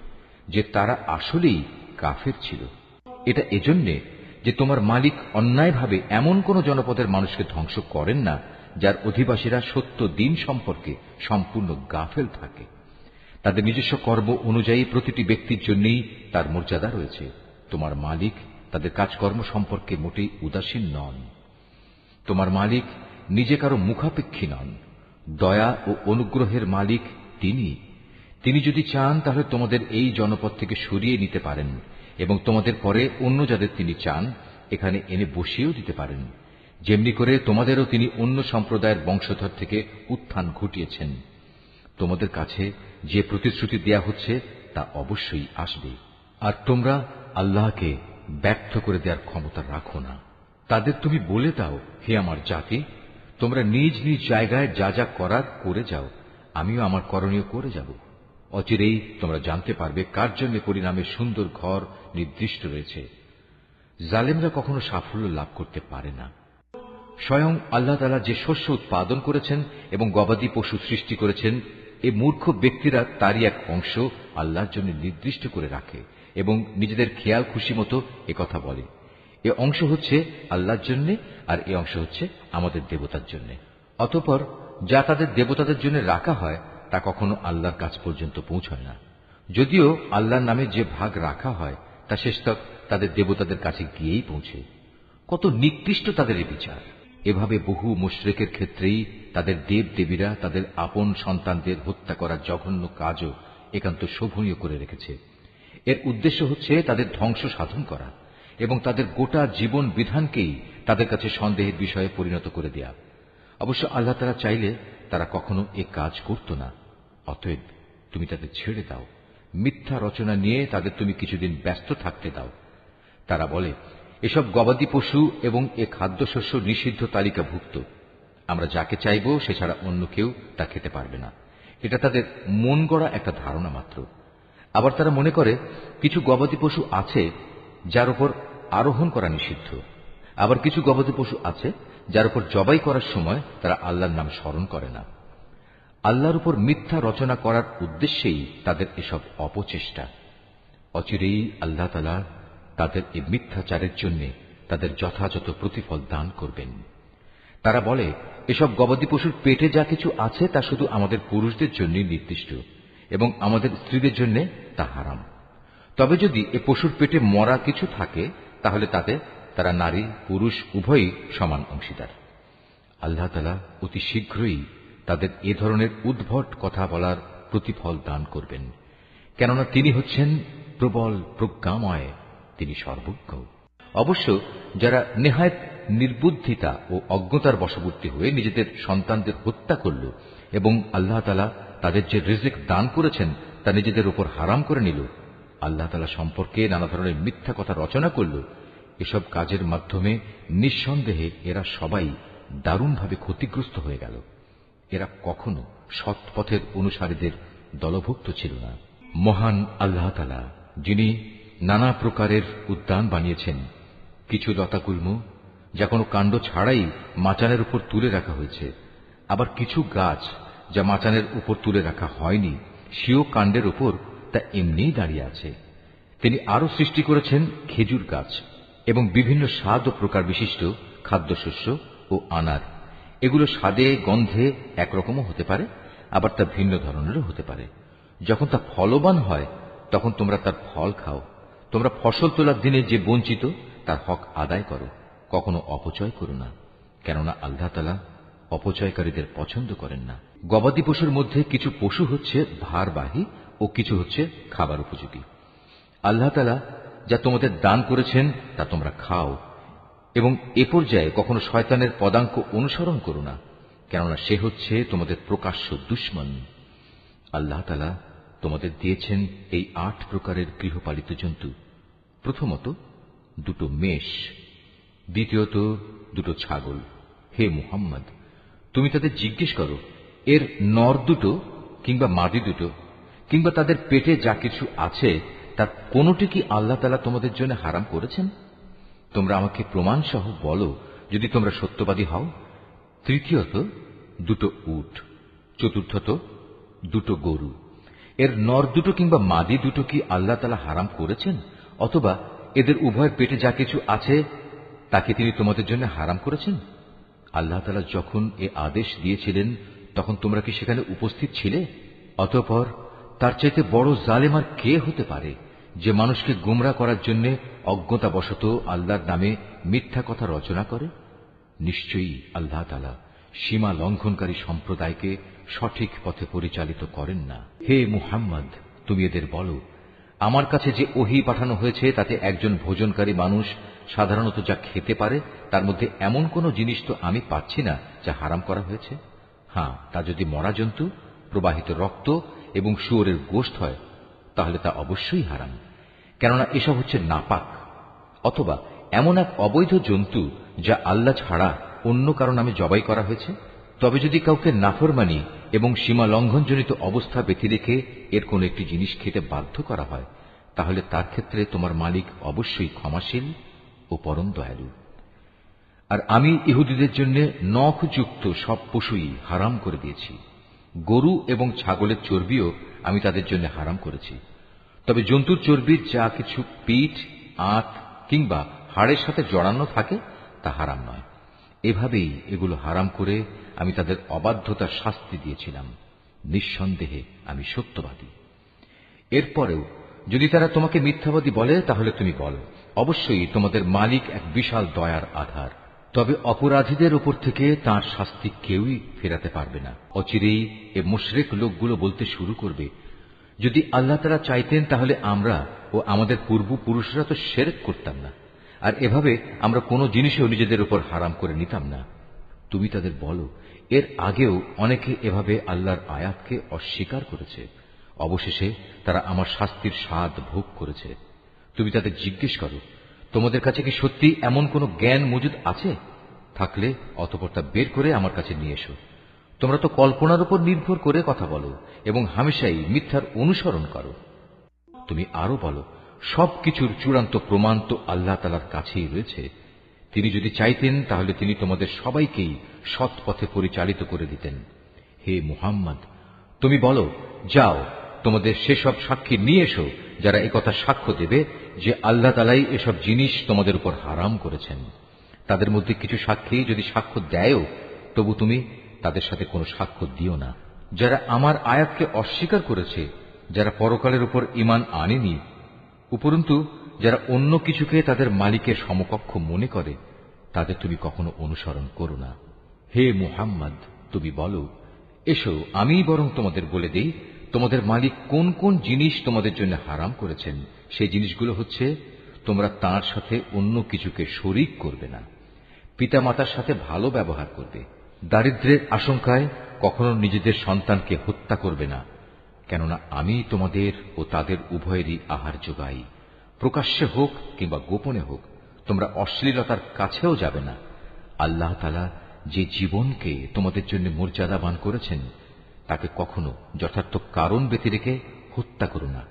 যে তারা আসলেই কাফের ছিল। এটা এজন্যে যে তোমার মালিক অন্যায়ভাবে এমন কোন জনপদের মানুষকে ধ্বংস করেন না যার অধিবাসীরা সত্য দিন সম্পর্কে সম্পূর্ণ গাফেল থাকে। তাদের নিজস্ব কর্ম অনুযায়ী প্রতিটি ব্যক্তির জন্যই তার মর্যাদা রয়েছে। তোমার মালিক তাদের কাজকর্ম সম্পর্কে মোটেই উদাসীন নন। তোমার মালিক নিজে কারো মুখাপেক্ষী নন। দয়া ও অনুগ্রহের মালিক তিনি যদি চান তাহলে তোমাদের এই জনপদ থেকে সরিয়ে নিতে পারেন এবং তোমাদের পরে অন্য যাদের তিনি চান এখানে এনে বসিয়েও দিতে পারেন। যেমনি করে তোমাদেরও তিনি অন্য সম্প্রদায়ের বংশধর থেকে উত্থান ঘটিয়েছেন। তোমাদের কাছে যে প্রতিশ্রুতি দেয়া হচ্ছে তা অবশ্যই আসবে, আর তোমরা আল্লাহকে ব্যর্থ করে দেওয়ার ক্ষমতা রাখো না। তাদের তুমি বলে দাও, হে আমার জাতি, তোমরা নিজ নিজ জায়গায় যা যা করার করে যাও, আমিও আমার করণীয় করে যাব। অচিরেই তোমরা জানতে পারবে কার জন্য পরিণামে সুন্দর ঘর নির্দিষ্ট রয়েছে। জালেমরা কখনো সাফল্য লাভ করতে পারে না। স্বয়ং আল্লাহ তাআলা যে শস্য উৎপাদন করেছেন এবং গবাদি পশু সৃষ্টি করেছেন, এই মূর্খ ব্যক্তিরা তারই এক অংশ আল্লাহর জন্য নির্দিষ্ট করে রাখে এবং নিজেদের খেয়াল খুশি মতো একথা বলে, এ অংশ হচ্ছে আল্লাহর জন্য আর এ অংশ হচ্ছে আমাদের দেবতার জন্য। অতঃপর যা তাদের দেবতাদের জন্য রাখা হয় তা কখনো আল্লাহর কাছ পর্যন্ত পৌঁছায় না। যদিও আল্লাহর নামে যে ভাগ রাখা হয় তা শেষতক তাদের দেবতাদের কাছে গিয়েই পৌঁছে। কত নিকৃষ্ট তাদের এই বিচার! এভাবে বহু মুশরিকের ক্ষেত্রেই তাদের দেব দেবীরা তাদের আপন সন্তানদের হত্যা করার জঘন্য কাজও একান্ত শোভনীয় করে রেখেছে। এর উদ্দেশ্য হচ্ছে তাদের ধ্বংস সাধন করা এবং তাদের গোটা জীবন বিধানকেই তাদের কাছে সন্দেহের বিষয়ে পরিণত করে দেয়া। অবশ্য আল্লাহ তাআলা চাইলে তারা কখনো এ কাজ করত না। অতএব তুমি তাদের ছেড়ে দাও, মিথ্যা রচনা নিয়ে তাদের তুমি কিছুদিন ব্যস্ত থাকতে দাও। তারা বলে, এসব গবাদি পশু এবং এ খাদ্যশস্য নিষিদ্ধ তালিকাভুক্ত, আমরা যাকে চাইব সে ছাড়া অন্য কেউ তা খেতে পারবে না। এটা তাদের মন গড়া একটা ধারণা মাত্র। আবার তারা মনে করে কিছু গবাদি পশু আছে যার উপর আরোহণ করা নিষিদ্ধ, আবার কিছু গবাদি পশু আছে যার উপর জবাই করার সময় তারা আল্লাহর নাম স্মরণ করে না। আল্লাহর উপর মিথ্যা রচনা করার উদ্দেশ্যেই তাদের এসব অপচেষ্টা। অচিরেই আল্লাহ তাআলা তাদের এই মিথ্যাচারের জন্য তাদের যথাযথ প্রতিফল দান করবেন। তারা বলে, এসব গবাদি পশুর পেটে যা কিছু আছে তা শুধু আমাদের পুরুষদের জন্য নির্দিষ্ট এবং আমাদের স্ত্রীদের জন্য তা হারাম। তবে যদি এ পশুর পেটে মরা কিছু থাকে তাহলে তাতে তারা নারী পুরুষ উভয়ই সমান অংশীদার। আল্লাহ তাআলা অতি শীঘ্রই তাদের এ ধরনের উদ্ভট কথা বলার প্রতিফল দান করবেন, কেননা তিনি হচ্ছেন প্রবল প্রজ্ঞাময়, তিনি সর্বজ্ঞ। অবশ্য যারা নেহায়েত নির্বুদ্ধিতা ও অজ্ঞতার বশবর্তী হয়ে নিজেদের সন্তানদের হত্যা করল এবং আল্লাহ তাআলা তাদের যে রিজিক দান করেছেন তা নিজেদের উপর হারাম করে নিল, আল্লাহ তাআলা সম্পর্কে নানা ধরনের মিথ্যা কথা রচনা করল, এসব কাজের মাধ্যমে নিঃসন্দেহে এরা সবাই দারুণভাবে ক্ষতিগ্রস্ত হয়ে গেল। এরা কখনো সৎ পথের অনুসারীদের দলভুক্ত ছিল না। মহান আল্লাহ তাআলা, যিনি নানা প্রকারের উদ্যান বানিয়েছেন, কিছু লতাগুল্ম যা কোনো কাণ্ড ছাড়াই মাচানের উপর তুলে রাখা হয়েছে, আবার কিছু গাছ যা মাচানের উপর তুলে রাখা হয়নি, সেও কাণ্ডের উপর তা এমনিই দাঁড়িয়ে আছে। তিনি আরো সৃষ্টি করেছেন খেজুর গাছ এবং বিভিন্ন স্বাদ ও প্রকার বিশিষ্ট খাদ্যশস্য ও আনার। এগুলো স্বাদে গন্ধে একরকমও হতে পারে, আবার তা ভিন্ন ধরনেরও হতে পারে। যখন তা ফলবান হয় তখন তোমরা তার ফল খাও। তোমরা ফসল তোলার দিনে যে বঞ্চিত তার হক আদায় করো, কখনো অপচয় করো না, কেননা আল্লাহ তাআলা অপচয়কারীদের পছন্দ করেন না। গবাদি পশুর মধ্যে কিছু পশু হচ্ছে ভারবাহী ও কিছু হচ্ছে খাবার উপযোগী। আল্লাহ তাআলা যা তোমাদের দান করেছেন তা তোমরা খাও এবং এ পর্যায়ে কখনো শয়তানের পদাঙ্ক অনুসরণ করো না, কেননা সে হচ্ছে তোমাদের প্রকাশ্য দুশমন। আল্লাহ তাআলা তোমাদের দিয়েছেন এই 8 প্রকারের গৃহপালিত জন্তু। প্রথমত 2 মেষ, দ্বিতীয়ত 2 ছাগল। হে মুহাম্মদ, তুমি তাদের জিজ্ঞেস করো, এর নর 2 কিংবা মাদি 2 কিংবা তাদের পেটে যা কিছু আছে তার কোনটি কি আল্লাহ তাআলা তোমাদের জন্য হারাম করেছেন? তোমরা আমাকে প্রমাণ সহ বলো যদি তোমরা সত্যবাদী হও। তৃতীয়ত 2 উট, চতুর্থত 2 গরু। এর নর 2 কিংবা মাদি 2 কি আল্লাহ তাআলা হারাম করেছেন, অথবা এদের উভয়ের পেটে যা কিছু আছে তাকে তিনি তোমাদের জন্য হারাম করেছেন? আল্লাহ তাআলা যখন এ আদেশ দিয়েছিলেন তখন তোমরা কি সেখানে উপস্থিত ছিলে? অতঃপর তার চাইতে বড় জালেম আর কে হতে পারে যে মানুষকে গোমরাহ করার জন্য অজ্ঞতাবশত আল্লাহর নামে মিথ্যা কথা রচনা করে? নিশ্চয়ই আল্লাহ তাআলা সীমা লঙ্ঘনকারী সম্প্রদায়কে সঠিক পথে পরিচালিত করেন না। হে মুহাম্মদ, তুমি এদের বলো, আমার কাছে যে ওহী পাঠানো হয়েছে তাতে একজন ভোজনকারী মানুষ সাধারণত যা খেতে পারে তার মধ্যে এমন কোন জিনিস তো আমি পাচ্ছি না যা হারাম করা হয়েছে। হ্যাঁ, তা যদি মরা জন্তু, প্রবাহিত রক্ত এবং শুয়োরের গোশত হয় তাহলে তা অবশ্যই হারাম, কেননা এসব হচ্ছে নাপাক। অথবা এমন এক অবৈধ জন্তু যা আল্লাহ ছাড়া অন্য কারো নামে জবাই করা হয়েছে। তবে যদি কাউকে নাফরমানি এবং সীমা লঙ্ঘনজনিত অবস্থা ব্যতি রেখে এর কোন একটি জিনিস খেতে বাধ্য করা হয় তাহলে তার ক্ষেত্রে তোমার মালিক অবশ্যই ক্ষমাশীল ও পরম দয়ালু। আর আমি ইহুদিদের জন্য নখযুক্ত সব পশুই হারাম করে দিয়েছি। গরু এবং ছাগলের চর্বিও আমি তাদের জন্য হারাম করেছি। তবে জন্তুর চর্বির যা কিছু পিঠ, আঁত কিংবা হাড়ের সাথে জড়ানো থাকে তা হারাম নয়। এভাবেই এগুলো হারাম করে আমি তাদের অবাধ্যতার শাস্তি দিয়েছিলাম। নিঃসন্দেহে আমি সত্যবাদী। এরপরেও যদি তারা তোমাকে মিথ্যাবাদী বলে তাহলে তুমি বলো, অবশ্যই তোমাদের মালিক এক বিশাল দয়ার আধার। তবে অপরাধীদের উপর থেকে তাঁর শাস্তি কেউই ফেরাতে পারবে না। অচিরেই এ মুশরিক লোকগুলো বলতে শুরু করবে, যদি আল্লাহ তাআলা চাইতেন তাহলে আমরা ও আমাদের পূর্বপুরুষরা তো শিরক করতাম না, আর এভাবে আমরা কোনো জিনিসও নিজেদের উপর হারাম করে নিতাম না। তুমি তাদের বলো, এর আগেও অনেকে এভাবে আল্লাহর আয়াতকে অস্বীকার করেছে, অবশেষে তারা আমার শাস্তির স্বাদ ভোগ করেছে। তুমি তাদের জিজ্ঞেস করো, তোমাদের কাছে কি সত্যি এমন কোন জ্ঞান মজুদ আছে? থাকলে অতঃপর তা বের করে আমার কাছে নিয়ে এসো। তোমরা তো কল্পনার উপর নির্ভর করে কথা বলো এবং হামেশাই মিথ্যার অনুসরণ করো। তুমি আরো বলো, সবকিছুর চূড়ান্ত প্রমাণ তো আল্লাহ তাআলার কাছেই রয়েছে। তিনি যদি চাইতেন তাহলে তিনি তোমাদের সবাইকেই সৎ পথে পরিচালিত করে দিতেন। হে মুহাম্মদ, তুমি বলো, যাও তোমাদের সেসব সাক্ষী নিয়ে এসো যারা একথা সাক্ষ্য দেবে যে আল্লাহ তাআলাই এসব জিনিস তোমাদের উপর হারাম করেছেন। তাদের মধ্যে কিছু সাক্ষী যদি সাক্ষ্য দেয়ও তবু তুমি তাদের সাথে কোনো সাক্ষ্য দিও না। যারা আমার আয়াতকে অস্বীকার করেছে, যারা পরকালের উপর ঈমান আনেনি, উপরন্তু যারা অন্য কিছুকে তাদের মালিকের সমকক্ষ মনে করে, তাদের তুমি কখনো অনুসরণ করো না। হে মুহাম্মদ, তুমি বলো, এসো আমি বরং তোমাদের বলে দেই তোমাদের মালিক কোন কোন জিনিস তোমাদের জন্য হারাম করেছেন। সেই জিনিসগুলো হচ্ছে, তোমরা তাঁর সাথে অন্য কিছুকে শরীক করবে না, পিতামাতার সাথে ভালো ব্যবহার করবে, দারিদ্র্যের আশঙ্কায় কখনো নিজেদের সন্তানকে হত্যা করবে না, কেননা আমি তোমাদের ও তাদের উভয়েরই আহার যোগাই। প্রকাশ্যে হোক কিংবা গোপনে হোক তোমরা অশ্লীলতার কাছেও যাবে না। আল্লাহ তাআলা যে জীবনকে তোমাদের জন্য মর্যাদাবান করেছেন তাকে কখনো যথার্থ কারণ ব্যতি রেখে হত্যা করো না।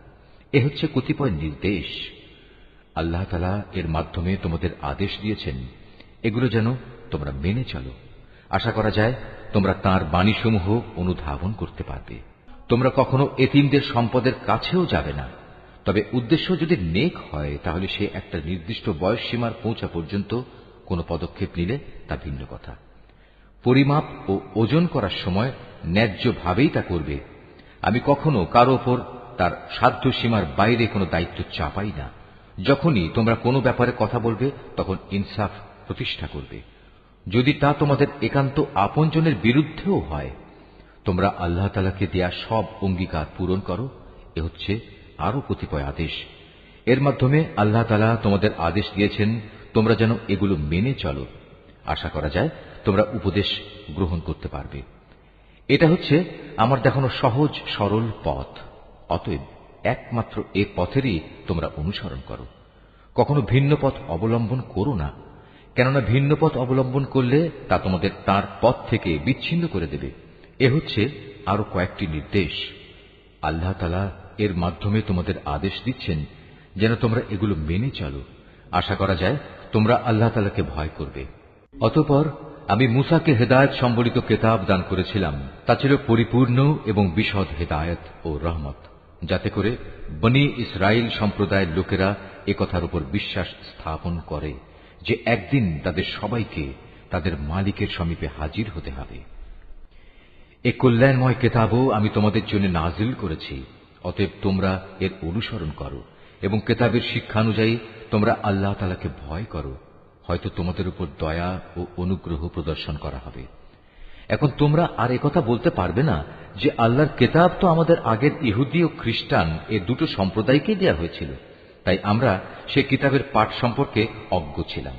এ হচ্ছে কতিপয় নির্দেশ। আল্লাহ তাআলা এর মাধ্যমে তোমাদের আদেশ দিয়েছেন, এগুলো যেন তোমরা মেনে চলো। আশা করা যায় তোমরা তাঁর বাণীসমূহ অনুধাবন করতে পারবে। তোমরা কখনো এতিমদের সম্পদের কাছেও যাবে না, তবে উদ্দেশ্য যদি নেক হয় তাহলে সে একটা নির্দিষ্ট বয়স সীমার পৌঁছা পর্যন্ত কোনো পদক্ষেপ নিলে তা ভিন্ন কথা। পরিমাপ ও ওজন করার সময় ন্যায্যভাবেই তা করবে। আমি কখনো কারো ওপর তার সাধ্য সীমার বাইরে কোনো দায়িত্ব চাপাই না। যখনই তোমরা কোনো ব্যাপারে কথা বলবে তখন ইনসাফ প্রতিষ্ঠা করবে, যদি তা তোমাদের একান্ত আপনজনের বিরুদ্ধেও হয়। তোমরা আল্লাহ তাআলাকে দেয়া সব অঙ্গীকার পূরণ করো। এ হচ্ছে আরো কতিপয় আদেশ। এর মাধ্যমে আল্লাহ তাআলা তোমাদের আদেশ দিয়েছেন তোমরা যেন এগুলো মেনে চলো। আশা করা যায় তোমরা উপদেশ গ্রহণ করতে পারবে। এটা হচ্ছে আমার দেখানো সহজ সরল পথ। অতএব একমাত্র এ পথেরই তোমরা অনুসরণ করো। কখনো ভিন্ন পথ অবলম্বন করো না, কেননা ভিন্ন পথ অবলম্বন করলে তা তোমাদের তার পথ থেকে বিচ্ছিন্ন করে দেবে। এ হচ্ছে আরো কয়েকটি নির্দেশ। আল্লাহ তাআলা এর মাধ্যমে তোমাদের আদেশ দিচ্ছেন যেন তোমরা এগুলো মেনে চলো। আশা করা যায় তোমরা আল্লাহ তাআলাকে ভয় করবে। অতঃপর আমি মূসাকে হেদায়েত সম্বলিত কিতাব দান করেছিলাম। তা ছিল পরিপূর্ণ এবং বিশদ হেদায়েত ও রহমত, যাতে করে বনি ইসরাইল সম্প্রদায়ের লোকেরা একথার উপর বিশ্বাস স্থাপন করে যে একদিন তাদের সবাইকে তাদের মালিকের সমীপে হাজির হতে হবে। এ কল্যাণময় কিতাবও আমি তোমাদের জন্য নাজিল করেছি। অতএব তোমরা এর অনুসরণ করো এবং কিতাবের শিক্ষানুযায়ী তোমরা আল্লাহ তাআলাকে ভয় করো। হয়তো তোমাদের উপর দয়া ও অনুগ্রহ প্রদর্শন করা হবে। এখন তোমরা আর একথা বলতে পারবে না যে আল্লাহর কিতাব তো আমাদের আগের ইহুদি ও খ্রিস্টান এ দুটো সম্প্রদায়কেই দেয়া হয়েছিল, তাই আমরা সে কিতাবের পাঠ সম্পর্কে অজ্ঞ ছিলাম।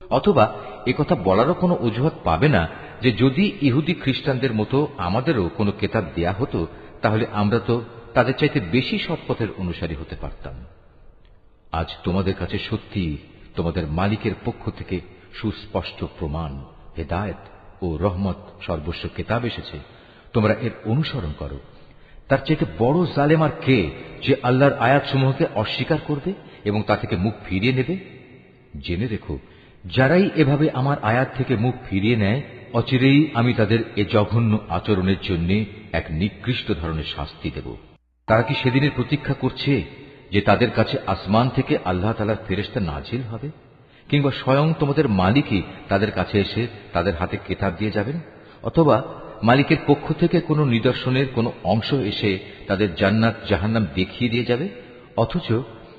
অথবা একথা বলারও কোনো অজুহাত পাবে না যে যদি ইহুদি খ্রিস্টানদের মতো আমাদেরও কোনো কিতাব দেয়া হতো তাহলে আমরা তো তাদের চাইতে বেশি সৎপথের অনুসারী হতে পারতাম। আজ তোমাদের কাছে সত্যি তোমাদের মালিকের পক্ষ থেকে সুস্পষ্ট প্রমাণ, হেদায়েত ও রহমত সর্বস্ব কিতাব এসেছে। তোমরা এর অনুসরণ করো। তার চাইতে বড় জালেম আর কে যে আল্লাহর আয়াতসমূহকে অস্বীকার করবে এবং তা থেকে মুখ ফিরিয়ে নেবে? জেনে রেখো, যারাই এভাবে আমার আয়াত থেকে মুখ ফিরিয়ে নেয় অচিরেই আমি তাদের এ জঘন্য আচরণের জন্য এক নিকৃষ্ট ধরনের শাস্তি দেব। তারা কি সেদিনের প্রতীক্ষা করছে যে তাদের কাছে আসমান থেকে আল্লাহ তাআলার ফেরেশতা নাজিল হবে, কিংবা স্বয়ং তোমাদের মালিকই তাদের কাছে এসে তাদের হাতে কিতাব দিয়ে যাবেন, অথবা মালিকের পক্ষ থেকে কোনো নিদর্শনের কোনো অংশ এসে তাদের জান্নাত জাহান্নাম দেখিয়ে দিয়ে যাবে? অথচ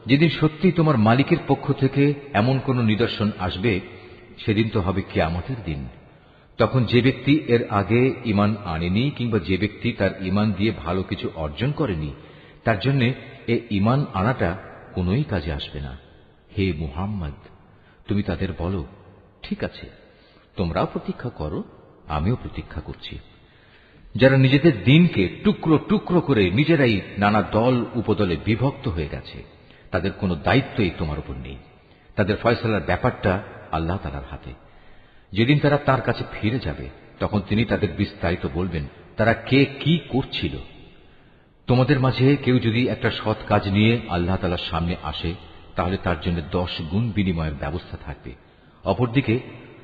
যেদিন সত্যি তোমার মালিকের পক্ষ থেকে এমন কোন নিদর্শন আসবে সেদিন তো হবে কিয়ামতের দিন। তখন যে ব্যক্তি এর আগে ঈমান আনেনি কিংবা যে ব্যক্তি তার ঈমান দিয়ে ভালো কিছু অর্জন করেনি তার জন্য এ ঈমান আনাটা কোনোই কাজে আসবে না। হে মুহাম্মদ, তুমি তাদের বলো, ঠিক আছে, তোমরাও প্রতীক্ষা করো, আমিও প্রতীক্ষা করছি। যারা নিজেদের দিনকে টুকরো টুকরো করে নিজেরাই নানা দল উপদলে বিভক্ত হয়ে গেছে তাদের কোনো দায়িত্বই তোমার উপর নেই। তাদের ফয়সালার ব্যাপারটা আল্লাহ তাআলার হাতে। যেদিন তারা তার কাছে ফিরে যাবে তখন তিনি তাদের বিস্তারিত বলবেন তারা কে কি করছিল। তোমাদের মাঝে কেউ যদি একটা সৎ কাজ নিয়ে আল্লাহ তাআলার সামনে আসে তাহলে তার জন্য 10 গুণ বিনিময়ের ব্যবস্থা থাকবে। অপরদিকে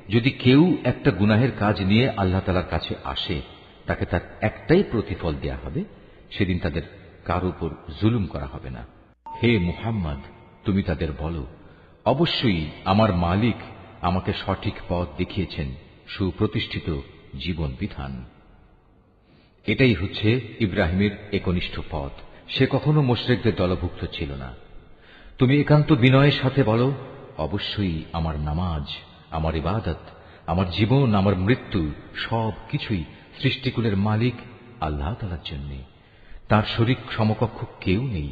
যদি কেউ একটা গুনাহের কাজ নিয়ে আল্লাহ তাআলার কাছে আসে তাকে তার একটাই প্রতিফল দেয়া হবে। সেদিন তাদের কারো উপর জুলুম করা হবে না। হে মুহাম্মদ, তুমি তাদের বলো, অবশ্যই আমার মালিক আমাকে সঠিক পথ দেখিয়েছেন, সুপ্রতিষ্ঠিত জীবন বিধান। এটাই হচ্ছে ইব্রাহিমের একনিষ্ঠ পথ। সে কখনো মুশরিকদের দলভুক্ত ছিল না। তুমি একান্ত বিনয়ের সাথে বলো, অবশ্যই আমার নামাজ, আমার ইবাদত, আমার জীবন, আমার মৃত্যু সব কিছুই সৃষ্টিকুলের মালিক আল্লাহ তাআলার জন্য। তার শরীক সমকক্ষ কেউ নেই।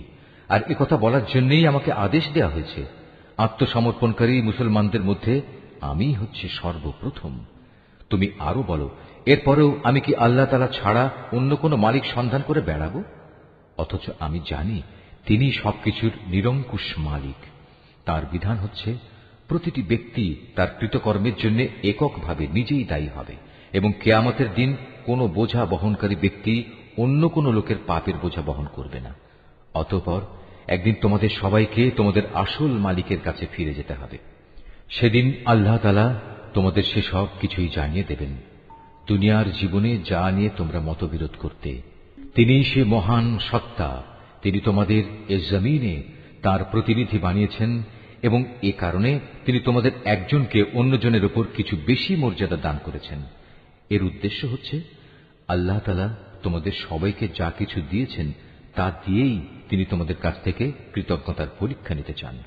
আর একথা বলার জন্যই আমাকে আদেশ দেয়া হয়েছে। আত্মসমর্পণকারী মুসলমানদের মধ্যে আমিই হচ্ছে সর্বপ্রথম। তুমি আরো বলো, এরপরেও আমি কি আল্লাহ তাআলা ছাড়া অন্য কোন মালিক সন্ধান করে বেড়াবো? অথচ আমি জানি তিনি সবকিছুর নিরঙ্কুশ মালিক। তার বিধান হচ্ছে প্রতিটি ব্যক্তি তার কৃতকর্মের জন্য এককভাবে নিজেই দায়ী হবে এবং কিয়ামতের দিন কোন বোঝা বহনকারী ব্যক্তি অন্য কোন লোকের পাপের বোঝা বহন করবে না। অতঃপর একদিন তোমাদের সবাইকে তোমাদের আসল মালিকের কাছে ফিরে যেতে হবে। সেদিন আল্লাহ তাআলা তোমাদের সেসব কিছুই জানিয়ে দেবেন। দুনিয়ার জীবনে যা নিয়ে তোমরা মতবিরোধ করতে, তিনিই সে মহান সত্তা। তিনি তোমাদের এ জমিনে তার প্রতিনিধি বানিয়েছেন এবং এ কারণে তিনি তোমাদের একজনকে অন্যজনের উপর কিছু বেশি মর্যাদা দান করেছেন। এর উদ্দেশ্য হচ্ছে আল্লাহ তাআলা তোমাদের সবাইকে যা কিছু দিয়েছেন তা দিয়েই তিনি তোমাদের কাছ থেকে কৃতজ্ঞতার পরীক্ষা নিতে চান।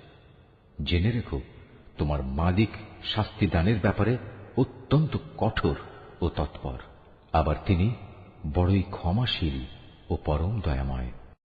জেনে রেখো, তোমার মালিক শাস্তি দানের ব্যাপারে অত্যন্ত কঠোর ও তৎপর। আবার তিনি বড়ই ক্ষমাশীল ও পরম দয়াময়।